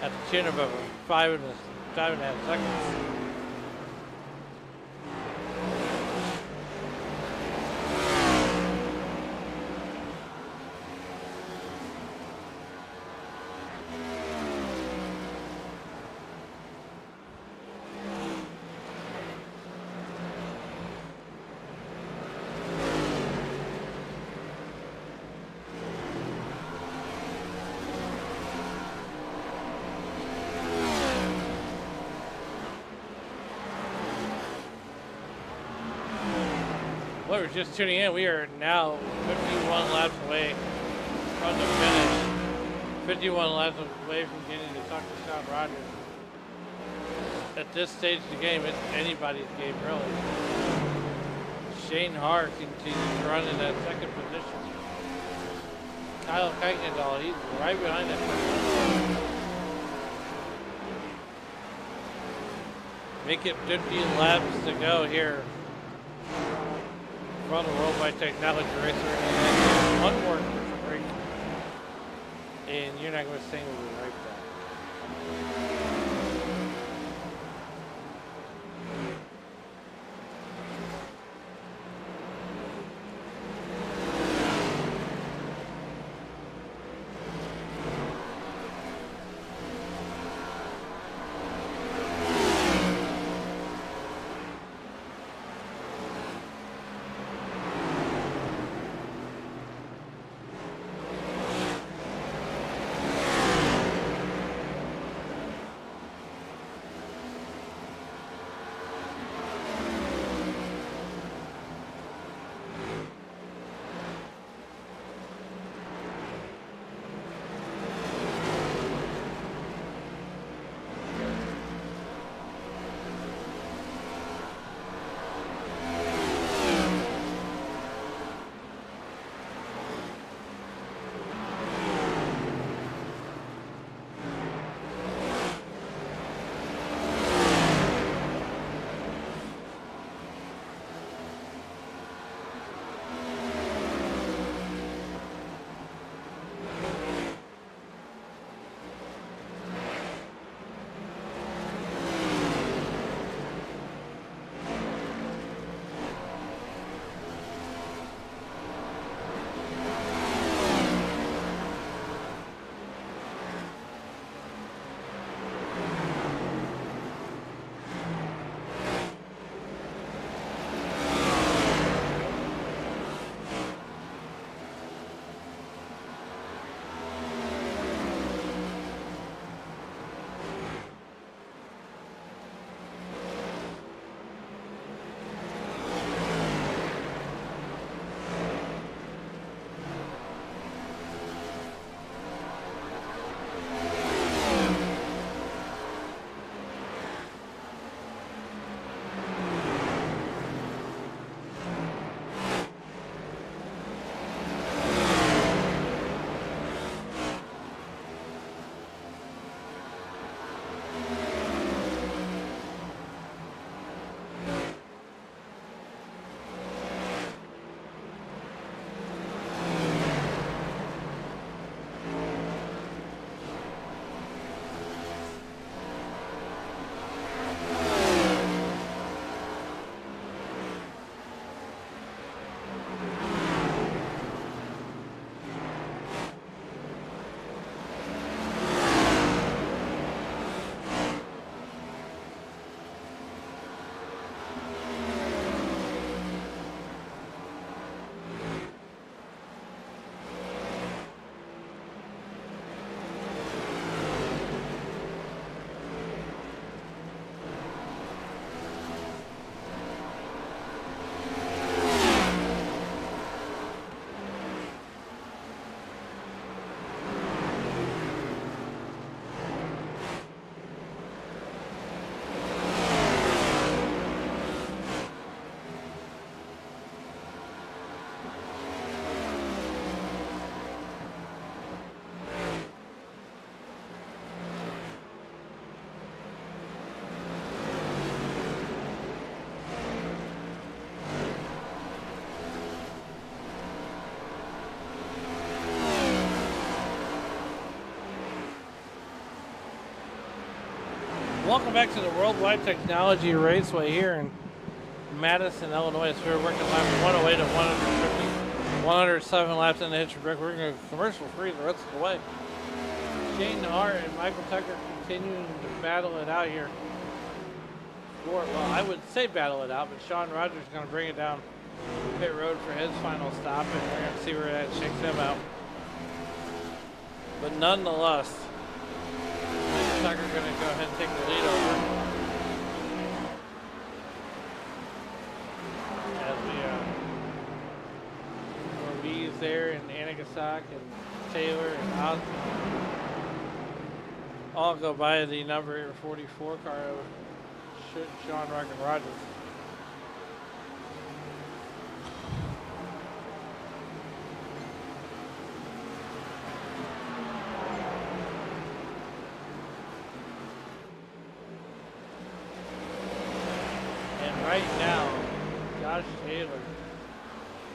at the tune of about 5.5 seconds. Well, we're just tuning in. We are now 51 laps away from the finish. 51 laps away from getting to talk to Sean Rogers. At this stage of the game, it's anybody's game, really. Shane Hart continues to run in that second position. Kyle Kuykendall, he's right behind him. Make it 50 laps to go here from the Worldwide Technology Racer, and one more break, and you're not going to sing, we'll be right back. Welcome back to the Worldwide Technology Raceway here in Madison, Illinois. So we're working lap 108 to 150, 107 laps in the history break. We're going to go commercial free the rest of the way. Shane Hart and Michael Tucker continuing to battle it out here. Well, I would say battle it out, but Sean Rogers is going to bring it down pit road for his final stop, and we're going to see where that shakes him out. But nonetheless, Tucker going to go ahead and take the lead over. As we Ruiz there, and Anagasaki, and Taylor, and Osmond all go by the number 44 car of Sean Rogers. Right now, Josh Taylor,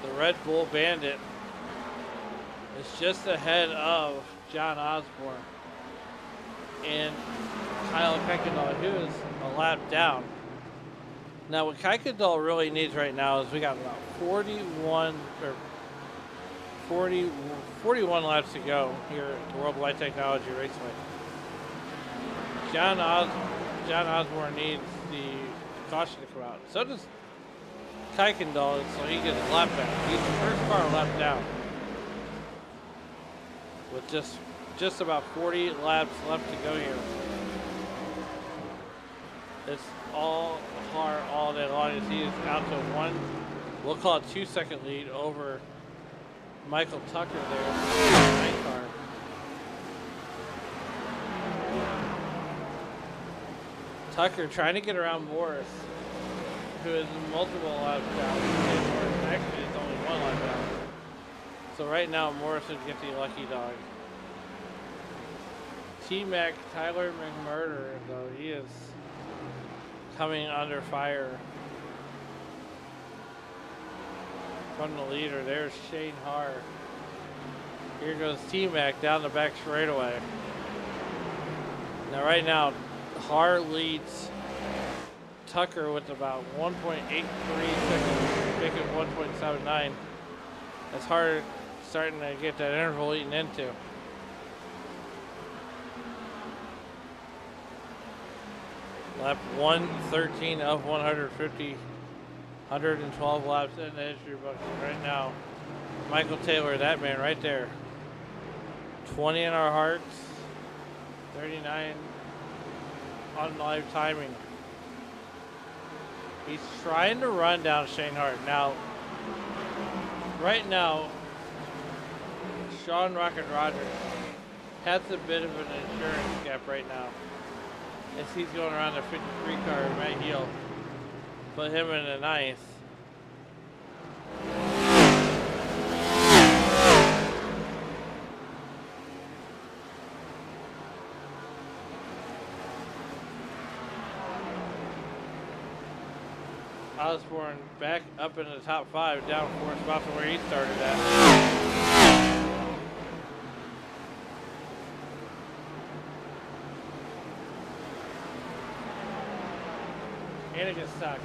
the Red Bull Bandit, is just ahead of John Osborne and Kyle Kuykendall, who is a lap down. Now, what Kuykendall really needs right now is we got about 41 laps to go here at the Worldwide Technology Raceway. John Osborne needs the caution to come out. So does Kuykendall, so he gets a lap back. He's the first car lap down with just about 40 laps left to go here. It's all hard all day long as he is out to one, we'll call it 2-second lead over Michael Tucker there, the 9 car. Tucker trying to get around Morris, who is multiple laps down. Actually, it's only 1 lap down. So right now, Morris would get the lucky dog. T-Mac Tyler McMurder, though, he is coming under fire from the leader. There's Shane Hart. Here goes T-Mac down the back straightaway. Now, right now, Hart leads Tucker with about 1.83 seconds, making 1.79. That's Hart starting to get that interval eaten into. Lap 113 of 150, 112 laps in the history books right now. Michael Taylor, that man right there. 20 in our hearts, 39 on live timing. He's trying to run down Shane Hart. Now, right now, Sean Rocket Rogers has a bit of an insurance gap right now, as he's going around the 53 car, Matt Heel. Put him in the 9th. Osborne back up in the top 5, down 4 spots from where he started at. Anagasaki.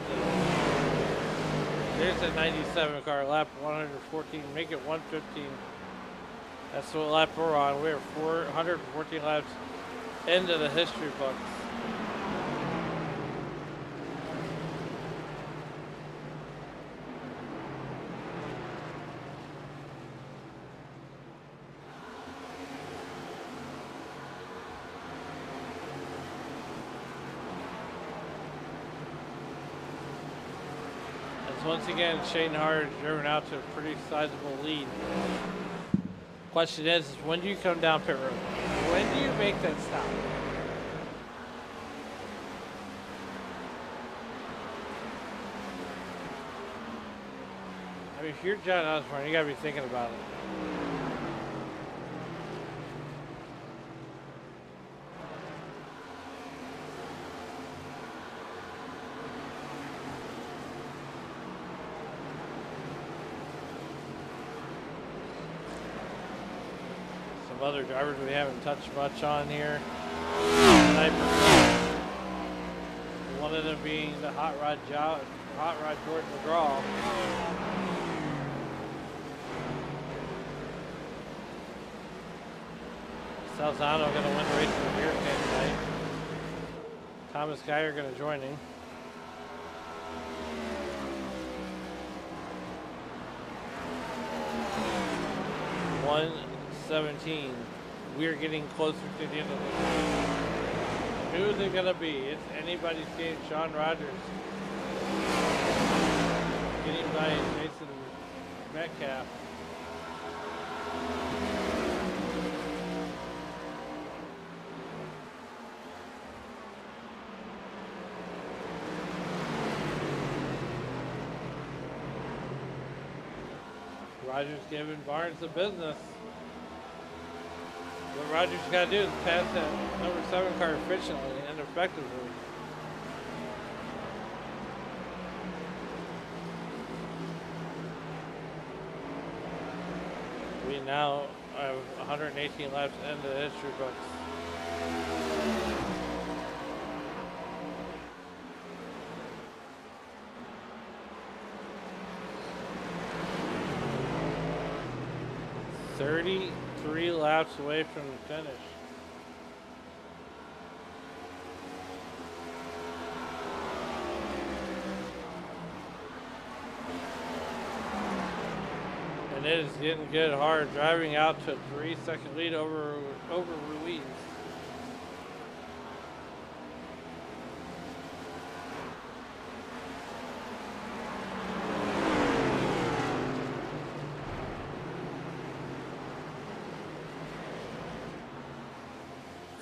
There's a 97 car, lap 114, make it 115. That's what lap we're on. We're 414 laps into the history books. Once again, Shane Hart is driven out to a pretty sizable lead. Question is when do you come down pit road? When do you make that stop? I mean, if you're John Osborne, you gotta be thinking about it. Other drivers we haven't touched much on here. one of them being the Hot Rod Jordan McGraw. Salzano going to win the race for the beer can tonight. Thomas Geyer going to join him. $117. We're getting closer to the end of the race. Who's it going to be? It's anybody's game. Sean Rogers getting by Jason Metcalf. Rogers giving Barnes the business. What Rogers got to do is pass that number 7 car efficiently and effectively. We now have 118 laps into the history books. Three laps away from the finish. And it is getting good hard, driving out to a 3-second lead over Ruiz.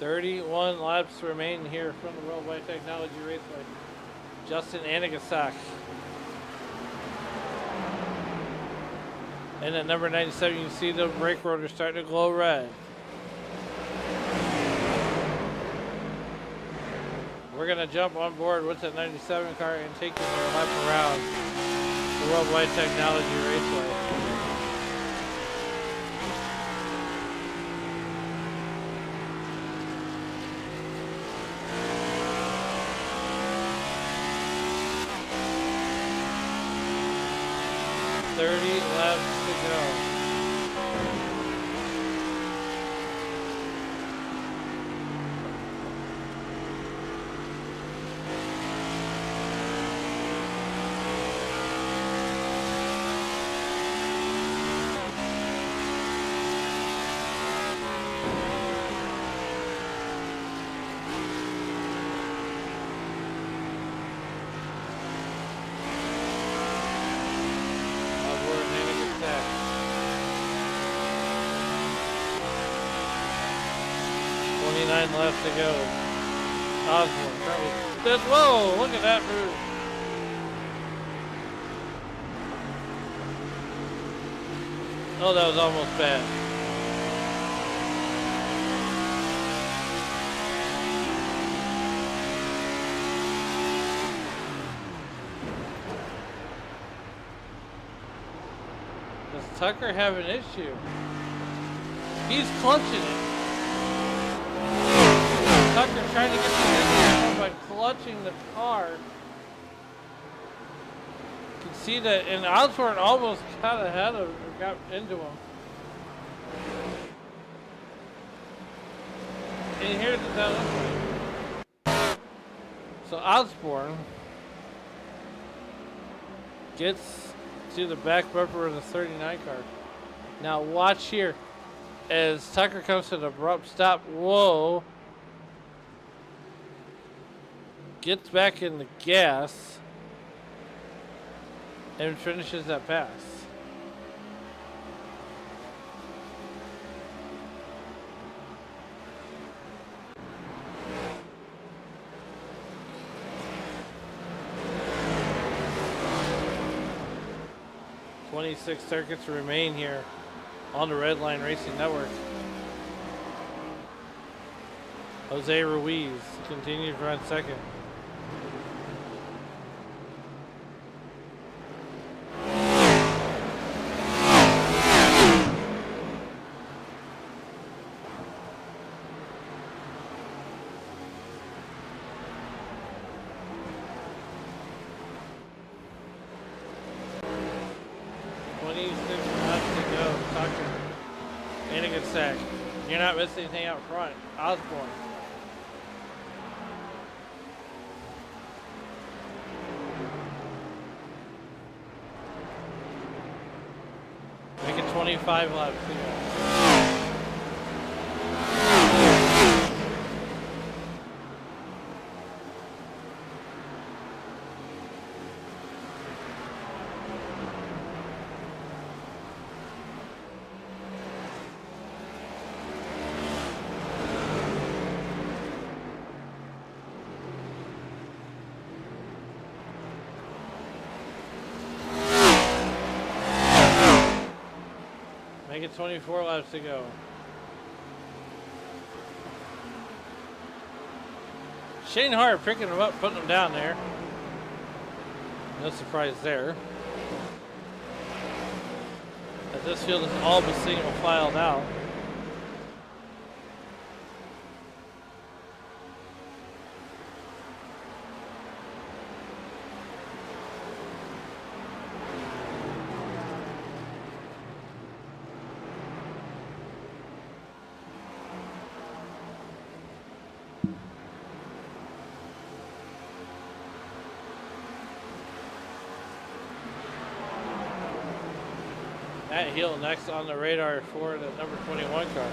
.31 laps remain here from the Worldwide Technology Raceway. Justin Anigasak. And at number 97, you can see the brake rotor starting to glow red. We're going to jump on board with the 97 car and take you for a lap around the Worldwide Technology Raceway. Laps to go. Left to go. Osborne probably. Whoa! Look at that move. Oh, that was almost bad. Does Tucker have an issue? He's clutching it. Tucker trying to get the distance by clutching the car. You can see that, and Osborne almost got ahead of, or got into him. And here's the down this way. So Osborne gets to the back bumper of the 39 car. Now watch here as Tucker comes to an abrupt stop. Whoa. Gets back in the gas and finishes that pass. Twenty-six circuits remain here on the Redline Racing Network. Jose Ruiz continues to run second. 26 laps to go. Talk to Anakin Sack. You're not missing anything out front. Osborne. Make it 25 laps to go. Make it 24 laps to go. Shane Hart picking him up, putting him down there. No surprise there. As this field is all but single filed out. Matt Hill next on the radar for the number 21 car.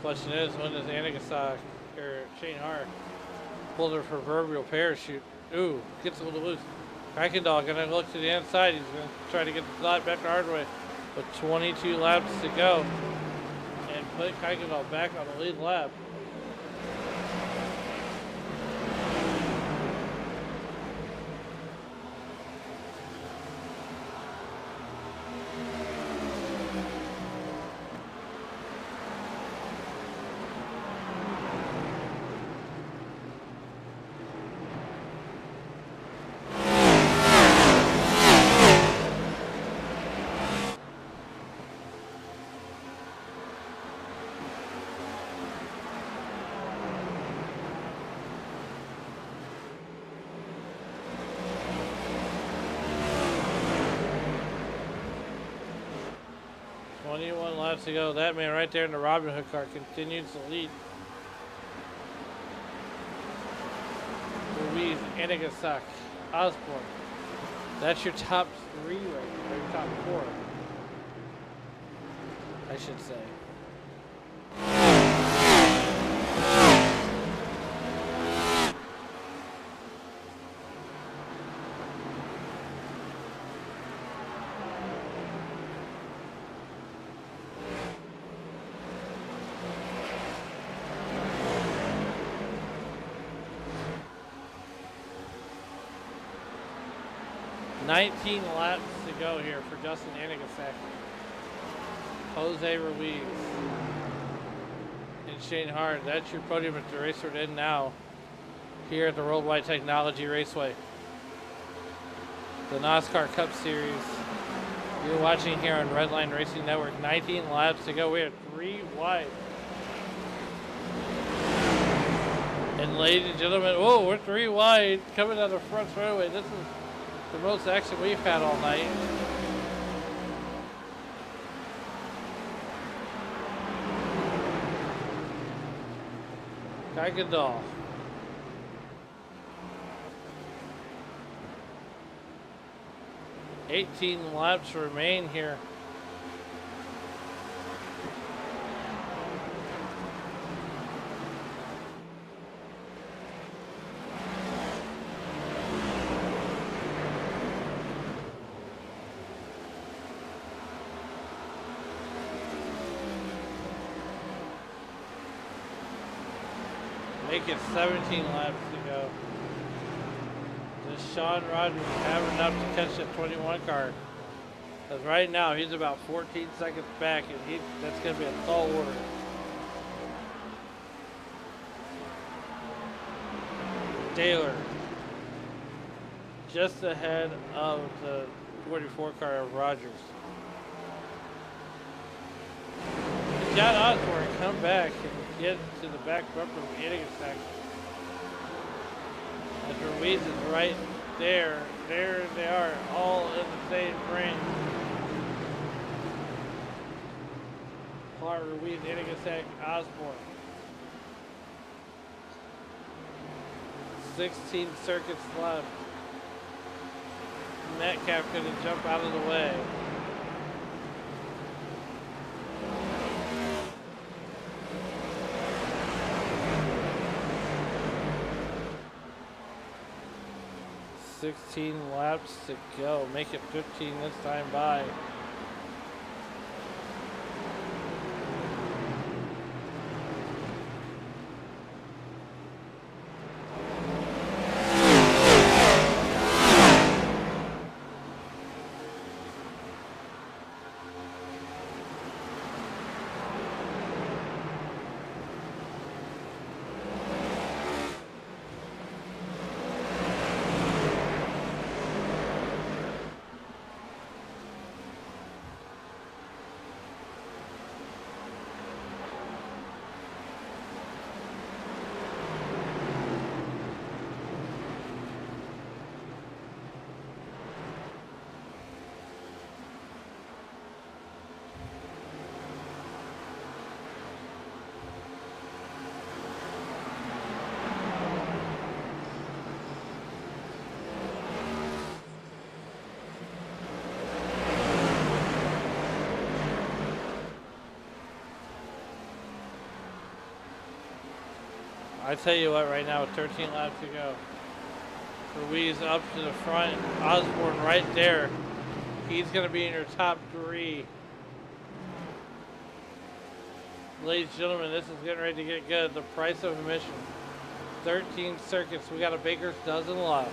Question is, when does Anagasaki or Shane Hart pull their proverbial parachute? Ooh, gets a little loose. Kuykendall gonna look to the inside. He's gonna try to get the slot back to Hardway with 22 laps to go and put Kuykendall back on the lead lap. To go. That man right there in the Robin Hood car continues to lead. Ruiz, Anagasaki, Osborne. That's your top three right there, or your top four, I should say. 19 laps to go here for Justin Anagasaki, Jose Ruiz, and Shane Hart. That's your podium at the race we're in now here at the Worldwide Technology Raceway. The Nosscar Cup Series. You're watching here on Redline Racing Network. 19 laps to go. We are 3 wide. And ladies and gentlemen, whoa, we're 3 wide coming out of the front straightaway. This is the most action we've had all night. Kuykendall. $18 laps remain here. Make it 17 laps to go. Does Sean Rogers have enough to catch that 21 car? Because right now he's about 14 seconds back, and that's going to be a tall order. Taylor just ahead of the 44 car of Rogers. John Osborne come back and get to the back bumper of the hitting attack. As Ruiz is right there. There they are, all in the same frame. Clark, Ruiz, hitting attack, Osborne. 16 circuits left. Metcalf gonna jump out of the way. $16 laps to go. Make it 15 this time by. I tell you what, right now, with 13 laps to go. Ruiz up to the front. Osborne right there. He's going to be in your top three. Ladies and gentlemen, this is getting ready to get good. The price of admission. 13 circuits. We got a baker's dozen left.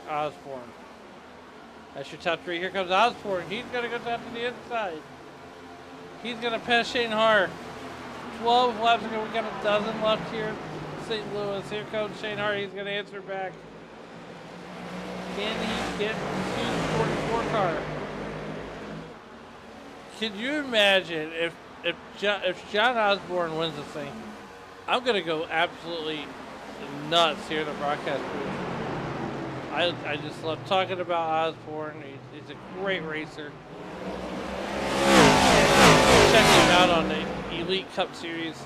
Osborne. That's your top three. Here comes Osborne. He's going to go down to the inside. He's going to pass Shane Hart. 12 laps ago. We got a dozen left here in St. Louis. Here comes Shane Hart. He's going to answer back. Can he get to the 44 car? Can you imagine if John Osborne wins this thing? I'm going to go absolutely nuts here in the broadcast booth. I just love talking about Osborne. He's a great racer. Check him out on the Elite Cup Series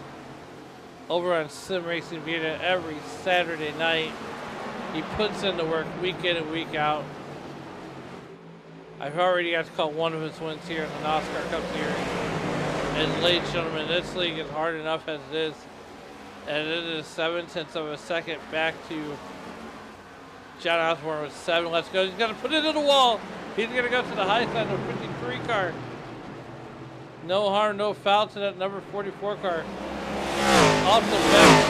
over on Sim Racing Vienna every Saturday night. He puts in the work week in and week out. I've already got to call one of his wins here in the Nosscar Cup Series. And ladies and gentlemen, this league is hard enough as it is. And it is 7/10 of a second back to John Osborne with 7 left to go. He's going to put it in the wall. He's going to go to the high side of the 53 car. No harm, no foul to that number 44 car. Off the back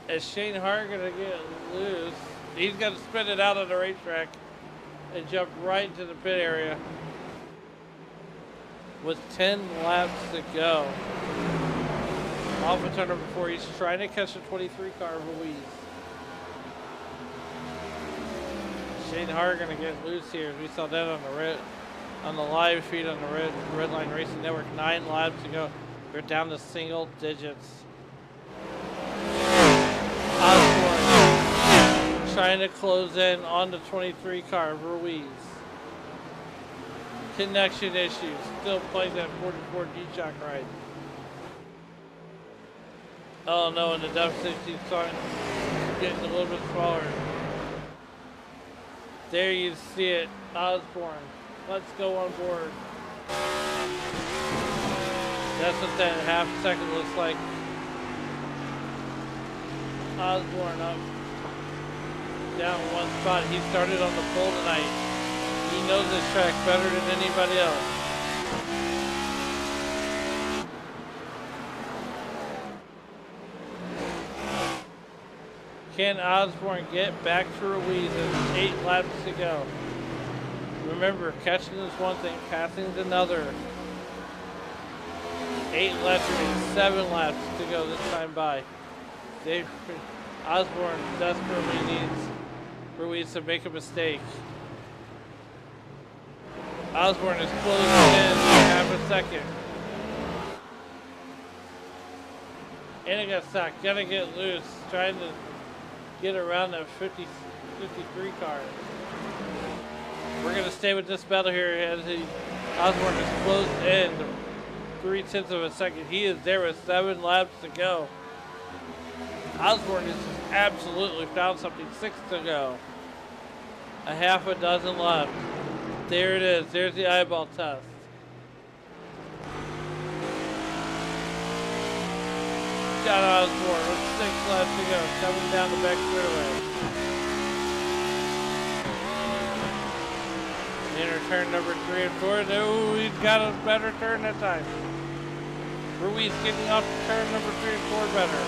straightaway. Is Shane Hart going to get loose? He's going to spin it out on the racetrack and jump right into the pit area with 10 laps to go. Off of turn number 4, he's trying to catch the 23 car of Ruiz. Shane Hart going to get loose here. We saw that on the live feed on the Redline Racing Network. 9 laps to go. We're down to single digits. Osborne trying to close in on the 23 car of Ruiz. Connection issues. Still playing that 44 D-Shock ride. Oh no, and the deficit keeps getting a little bit smaller. There you see it, Osborne. Let's go on board. That's what that half second looks like. Osborne up, down one spot. He started on the pole tonight. He knows this track better than anybody else. Can Osborne get back to Ruiz? There's 8 laps to go. Remember, catching is one thing, passing is another. 8 laps remaining, 7 laps to go this time by. Osborne desperately needs Ruiz to make a mistake. Osborne is closing in half a second. And it got stuck, gotta get loose, trying to get around that 53 car. We're gonna stay with this battle here as Osborne is closed in 3/10 of a second. He is there with 7 laps to go. Osborne has absolutely found something. 6 to go. A half a dozen left. There it is. There's the eyeball test. John Osborne with 6 laps to go. Coming down the back straightaway. Enter turn number 3 and 4. Oh, he's got a better turn that time. Ruiz getting off the turn number 3 and 4 better.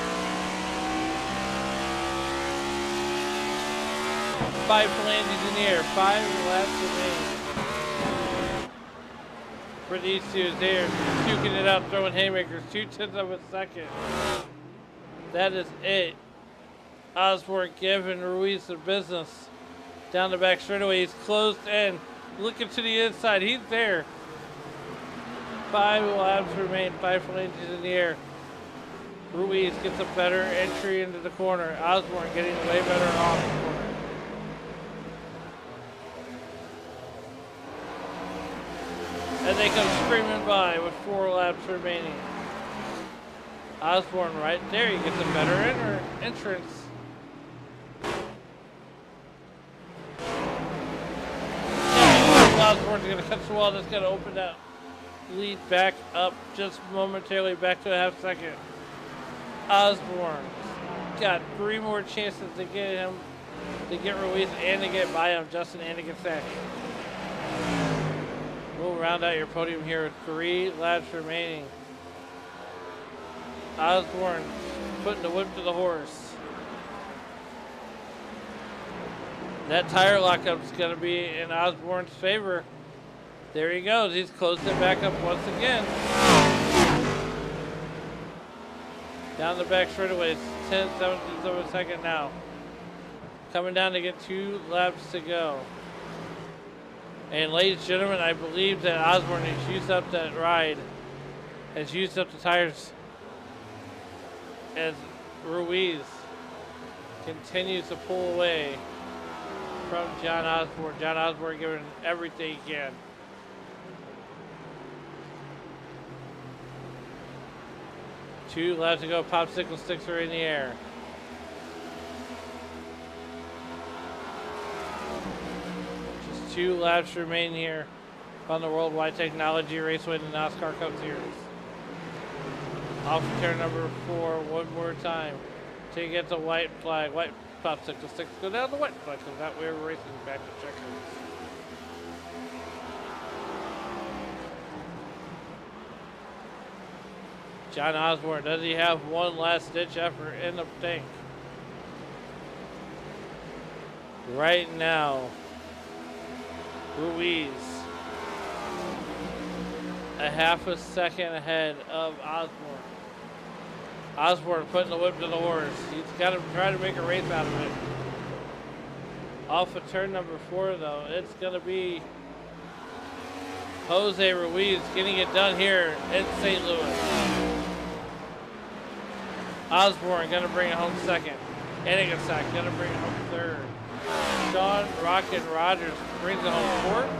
5 landings in the air. 5 laps remaining. For these two, they're puking it out, throwing haymakers. 2/10 of a second. That is it. Osborne giving Ruiz the business. Down the back straightaway, he's closed in. Looking to the inside, he's there. 5 laps remain, 5 landings in the air. Ruiz gets a better entry into the corner. Osborne getting way better off the corner. And they come screaming by with 4 laps remaining. Osborne right there, he gets a better entrance. Osborne's going to catch the wall. That's going to open that lead back up just momentarily, back to a half second. Osborne got 3 more chances to get him, to get Ruiz and to get by him, Justin, and to get sacked. We'll round out your podium here with 3 laps remaining. Osborne putting the whip to the horse. That tire lockup is going to be in Osborne's favor. There he goes. He's closed it back up once again. Down the back straightaways. 10/17 of a second now. Coming down to get 2 laps to go. And ladies and gentlemen, I believe that Osborne has used up that ride. Has used up the tires. As Ruiz continues to pull away from John Osborne. John Osborne giving everything he can. Two laps to go. Popsicle sticks are in the air. Just 2 laps remain here on the Worldwide Technology Raceway in the Nosscar Cup Series. Off turn number 4 one more time to get the white flag. White popsicle sticks go down the white flag, because that way we're racing back to checkers. John Osborne, does he have one last ditch effort in the tank? Right now, Ruiz a half a second ahead of Osborne. Osborne putting the whip to the horse. He's got to try to make a race out of it. Off of turn number 4, though, it's going to be Jose Ruiz getting it done here in St. Louis. Osborne going to bring it home second. Enigasak going to bring it home third. Sean Rockin' Rogers brings it home fourth.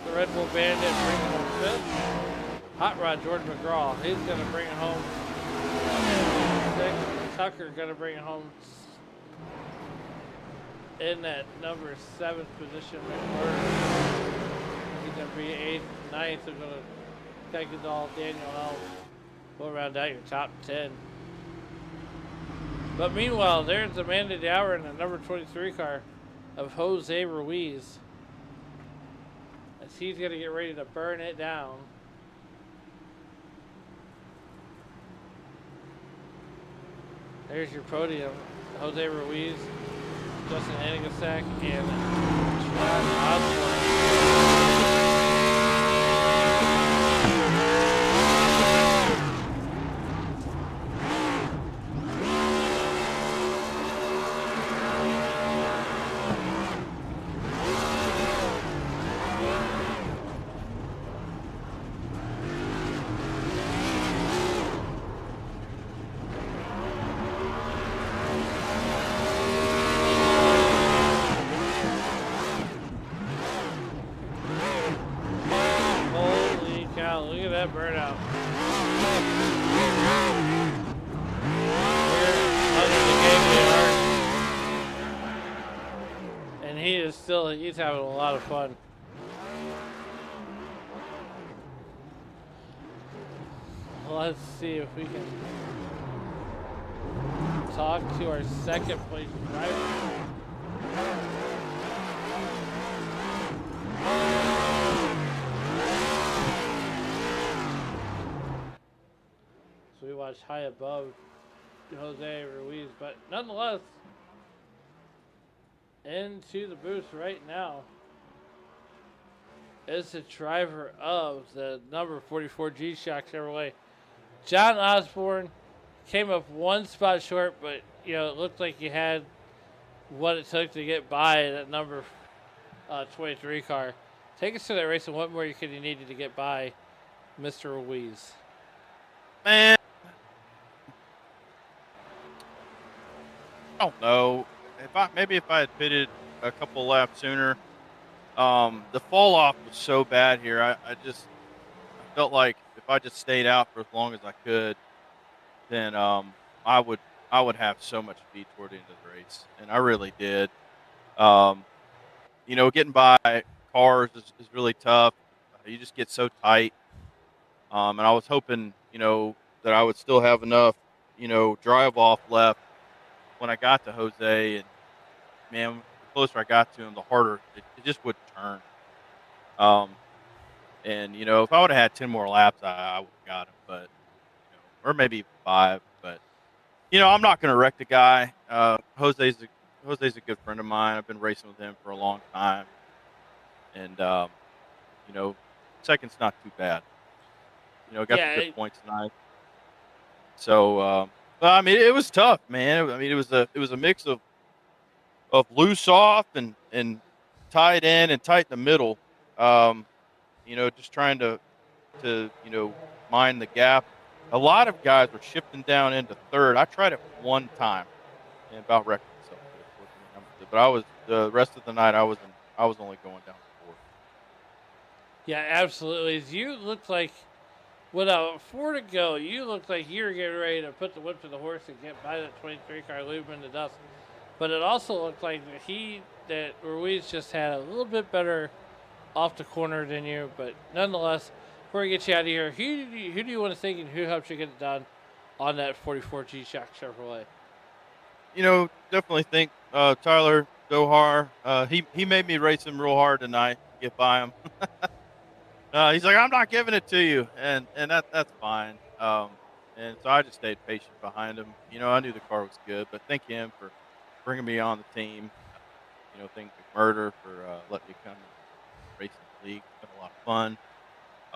The Red Bull Bandit brings it home fifth. Hot Rod George McGraw, he's going to bring it home sixth. Tucker going to bring it home in that number 7th position. He's going to be 8th, 9th. They're going to take it all. Daniel Helm. We'll round out your top 10. But meanwhile, there's the man of the hour in the number 23 car of Jose Ruiz. he's going to get ready to burn it down. There's your podium. Jose Ruiz, Justin Anigasak, and John Osborne. Holy cow, look at that burnout. And he's having a lot of fun. Let's see if we can talk to our second place driver. So we watch high above Jose Ruiz, but nonetheless, into the booth right now is the driver of the number 44 G-Shock Chevrolet. John Osborne came up one spot short, but it looked like he had what it took to get by that number 23 car. Take us to that race and what more you needed to get by Mr. Ruiz. Man, I don't know. If I had pitted a couple laps sooner, the fall off was so bad here. I felt like if I just stayed out for as long as I could, then I would have so much speed toward the end of the race, and I really did. Getting by cars is really tough. You just get so tight, and I was hoping that I would still have enough drive off left when I got to Jose, and man, the closer I got to him, the harder it just wouldn't turn. And if I would have had 10 more laps, I would have got him, but or maybe even 5. But I'm not going to wreck the guy. Jose's a good friend of mine. I've been racing with him for a long time, and second's not too bad. Got some good points tonight. So, I mean, it was tough, man. I mean, it was a mix of loose off and tight in and tight in the middle. Just trying to mind the gap. A lot of guys were shifting down into third. I tried it one time and about wrecked myself. But the rest of the night I was only going down to 4. Yeah, absolutely. You looked like, without 4 to go, you looked like you were getting ready to put the whip to the horse and get by that 23 car, leave him in the dust. But it also looked like that Ruiz just had a little bit better off the corner than you. But nonetheless, before we get you out of here, who do you want to thank and who helped you get it done on that 44 G-Shock Chevrolet? Definitely think Tyler Dohar. He made me race him real hard tonight to get by him. He's like, I'm not giving it to you, and that's fine. And so I just stayed patient behind him. I knew the car was good, but thank him for bringing me on the team. Thank McMurder for letting me come race in the league. It's been a lot of fun.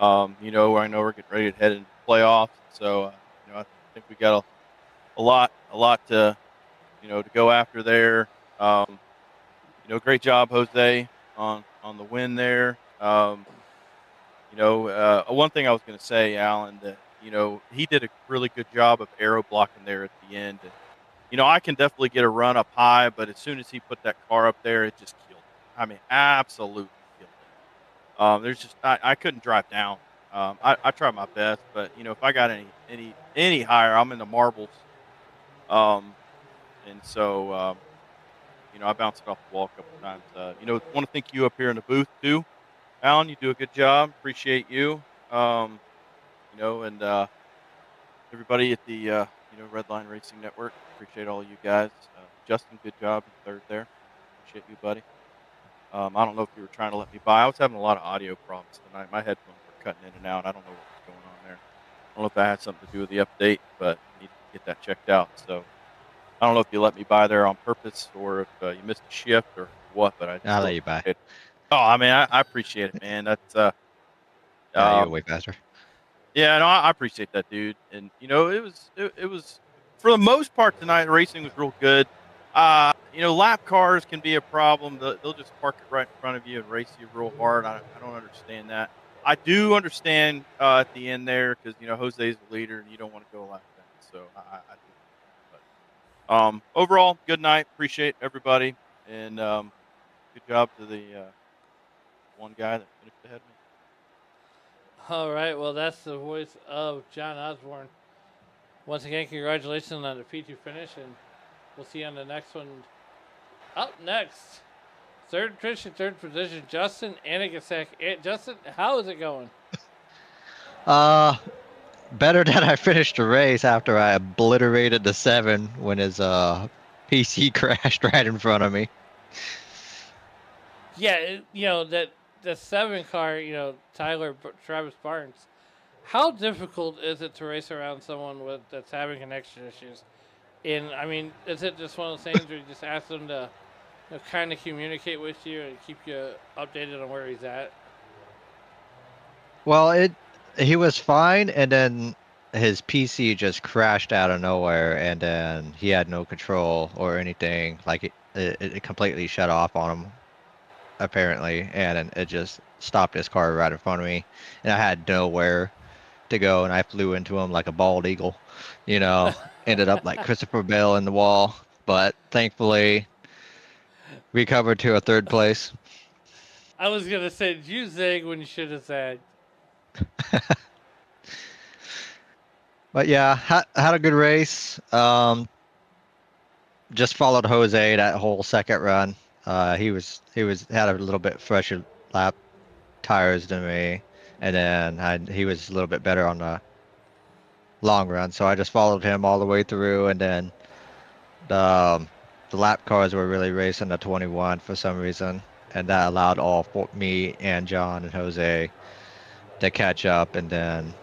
I know we're getting ready to head into the playoffs, so I think we got a lot to to go after there. Great job, Jose, on the win there. One thing I was going to say, Alan, that he did a really good job of aero blocking there at the end. And, I can definitely get a run up high, but as soon as he put that car up there, it just killed it. I mean, absolutely killed it. There's just I couldn't drive down. I tried my best, but if I got any higher, I'm in the marbles. And so I bounced it off the wall a couple of times. Want to thank you up here in the booth too, Alan. You do a good job. Appreciate you. And everybody at the Redline Racing Network. Appreciate all you guys. Justin, good job in third there. Appreciate you, buddy. I don't know if you were trying to let me by. I was having a lot of audio problems tonight. My headphones were cutting in and out. I don't know what was going on there. I don't know if that had something to do with the update, but I need to get that checked out. So I don't know if you let me by there on purpose or if you missed a shift or what, but I I'll still let you by. appreciate it. Oh, I mean, I appreciate it, man. That's Yeah, you're um, way faster. yeah, no, I appreciate that, dude. And it was for the most part tonight. Racing was real good. Lap cars can be a problem. They'll just park it right in front of you and race you real hard. I don't understand that. I do understand at the end there because Jose's the leader and you don't want to go a lap fast. So I do. But overall, good night. Appreciate everybody and good job to the one guy that finished ahead of me. All right, well, that's the voice of John Osborne. Once again, congratulations on the P2 finish, and we'll see you on the next one. Up next, third finish third position, Justin Anagasek. Justin, how is it going? Better that I finished the race after I obliterated the 7 when his PC crashed right in front of me. Yeah, that the 7 car, Travis Barnes. How difficult is it to race around someone that's having connection issues? And I mean, is it just one of those things where you just ask them to kind of communicate with you and keep you updated on where he's at? Well, he was fine, and then his PC just crashed out of nowhere, and then he had no control or anything. Like it completely shut off on him, apparently, and then it just stopped his car right in front of me, and I had nowhere to go, and I flew into him like a bald eagle. You know, ended up like Christopher Bale in the wall, but thankfully recovered to a third place. I was gonna say, did you zig when you should have zagged? But yeah, had a good race. Just followed Jose that whole second run. He was had a little bit fresher lap tires than me, and then he was a little bit better on the long run. So I just followed him all the way through, and then the lap cars were really racing the 21 for some reason, and that allowed me and John and Jose to catch up, and then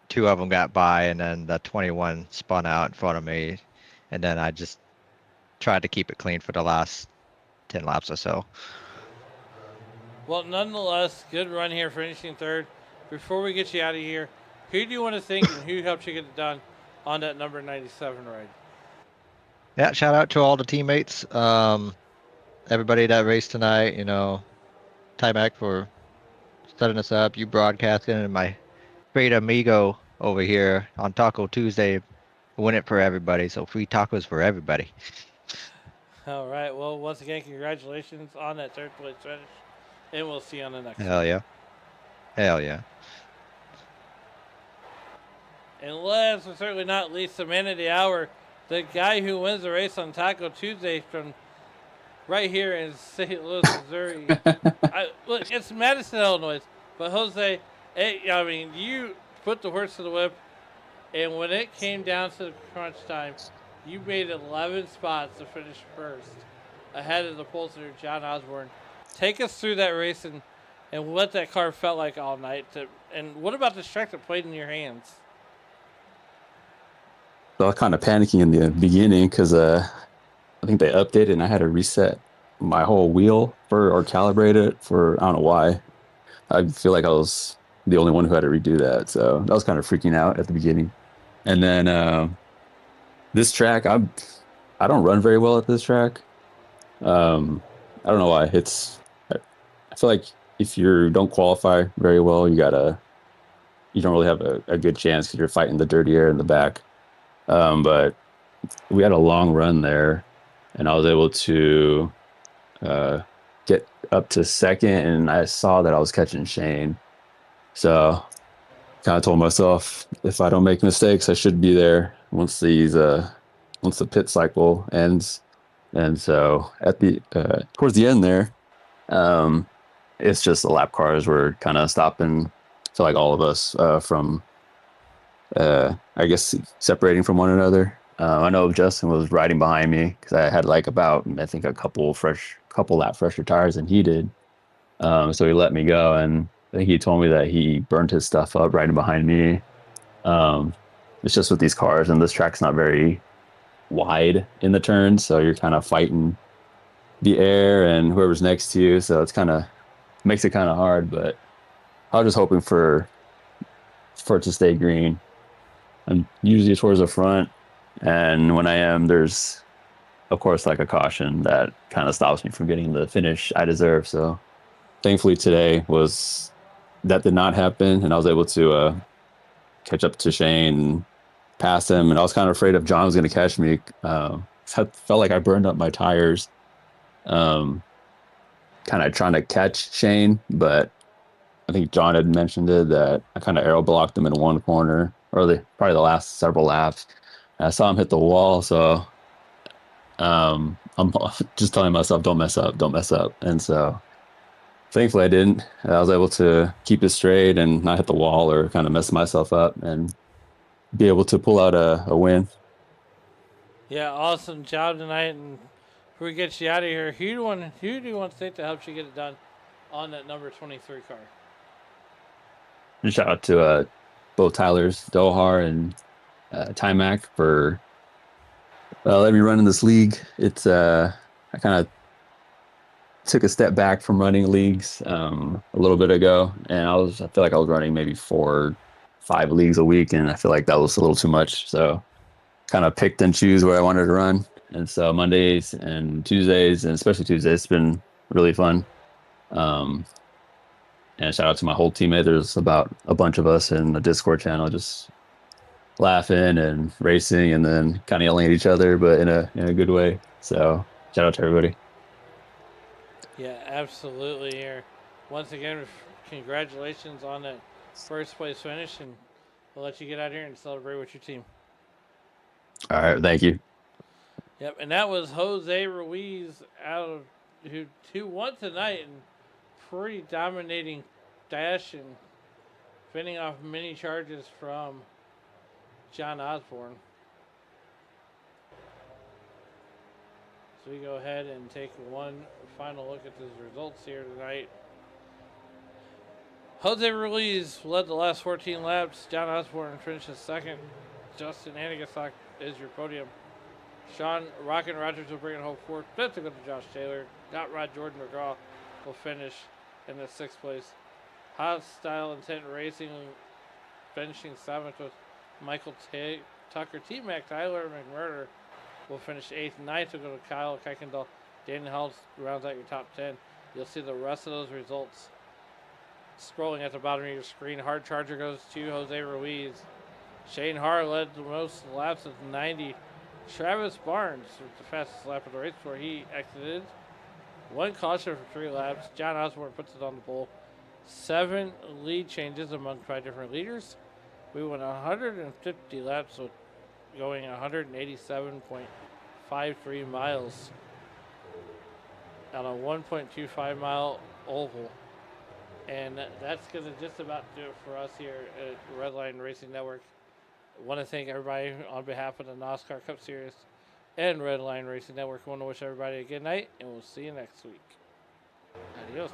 two of them got by, and then the 21 spun out in front of me, and then I just tried to keep it clean for the last 10 laps or so. Well, nonetheless, good run here, finishing third. Before we get you out of here, who do you want to thank and who helped you get it done on that number 97 ride? Yeah, shout out to all the teammates, everybody that raced tonight. Timac for setting us up, you broadcasting, and my great amigo over here on Taco Tuesday win it for everybody. So free tacos for everybody. All right. Well, once again, congratulations on that third place finish, and we'll see you on the next Hell one. yeah. Hell yeah. And last but certainly not least, the man of the hour, the guy who wins the race on Taco Tuesday from right here in St. Louis, Missouri. Look, it's Madison, Illinois, but Jose, you put the horse to the whip, and when it came down to the crunch time, you made 11 spots to finish first, ahead of the pole sitter, John Osborne. Take us through that race and what that car felt like all night. And what about the track that played in your hands? So I was kind of panicking in the beginning because I think they updated and I had to reset my whole wheel or calibrate it for, I don't know why. I feel like I was the only one who had to redo that. So that was kind of freaking out at the beginning. And then this track, I don't run very well at this track. I don't know why. I feel like if you don't qualify very well, you don't really have a good chance because you're fighting the dirty air in the back. But we had a long run there, and I was able to get up to second, and I saw that I was catching Shane. So kind of told myself, if I don't make mistakes, I should be there once the pit cycle ends. And so at the towards the end there, it's just the lap cars were kind of stopping. So like all of us from I guess separating from one another. I know Justin was riding behind me because I had like about, I think, a couple fresh couple lap fresher tires than he did. So he let me go, and I think he told me that he burned his stuff up riding behind me. It's just with these cars, and this track's not very wide in the turns, so you're kind of fighting the air and whoever's next to you. So it's kind of makes it kind of hard. But I was just hoping for it to stay green. I'm usually towards the front, and when I am, there's of course like a caution that kind of stops me from getting the finish I deserve. So thankfully today was that did not happen, and I was able to catch up to Shane and pass him. And I was kind of afraid if John was going to catch me. I felt like I burned up my tires, kind of trying to catch Shane, but I think John had mentioned it that I kind of aero blocked him in one corner, or probably the last several laps. And I saw him hit the wall, so I'm just telling myself, don't mess up, don't mess up. And so thankfully I didn't. I was able to keep it straight and not hit the wall or kind of mess myself up and be able to pull out a win. Yeah, awesome job tonight. And before we get you out of here, who do you want to take to help you get it done on that number 23 car? And shout out to both Tylers, Dohar and Timac for letting me run in this league. It's I kind of took a step back from running leagues a little bit ago, and I feel like I was running maybe 4-5 leagues a week, and I feel like that was a little too much. So kind of picked and choose where I wanted to run. And so Mondays and Tuesdays, and especially Tuesdays, it's been really fun. And shout out to my whole teammate. There's about a bunch of us in the Discord channel just laughing and racing and then kind of yelling at each other, but in a good way. So shout out to everybody. Yeah, absolutely. Here, once again, congratulations on that first place finish, and we'll let you get out here and celebrate with your team. All right, thank you. Yep, and that was Jose Ruiz who won tonight and pretty dominating dash and fending off many charges from John Osborne. So we go ahead and take one final look at the results here tonight. Jose Ruiz led the last 14 laps. John Osborne finishes second. Justin Anigasak is your podium. Sean Rockin' Rogers will bring it home fourth. Fifth to go to Josh Taylor. Got Rod Jordan McGraw will finish in the sixth place. Hostile Intent Racing finishing seventh with Michael Tucker. T-Mac Tyler McMurder will finish eighth. Ninth will go to Kyle Kuykendall. Daniel Helms rounds out your top 10. You'll see the rest of those results scrolling at the bottom of your screen. Hard Charger goes to Jose Ruiz. Shane Haar led the most laps with 90. Travis Barnes with the fastest lap of the race before he exited. One caution for 3 laps. John Osborne puts it on the pole. 7 lead changes among 5 different leaders. We went 150 laps with going 187.53 miles on a 1.25 mile oval. And that's going to just about do it for us here at Redline Racing Network. I want to thank everybody on behalf of the Nosscar Cup Series and Redline Racing Network. I want to wish everybody a good night, and we'll see you next week. Adios.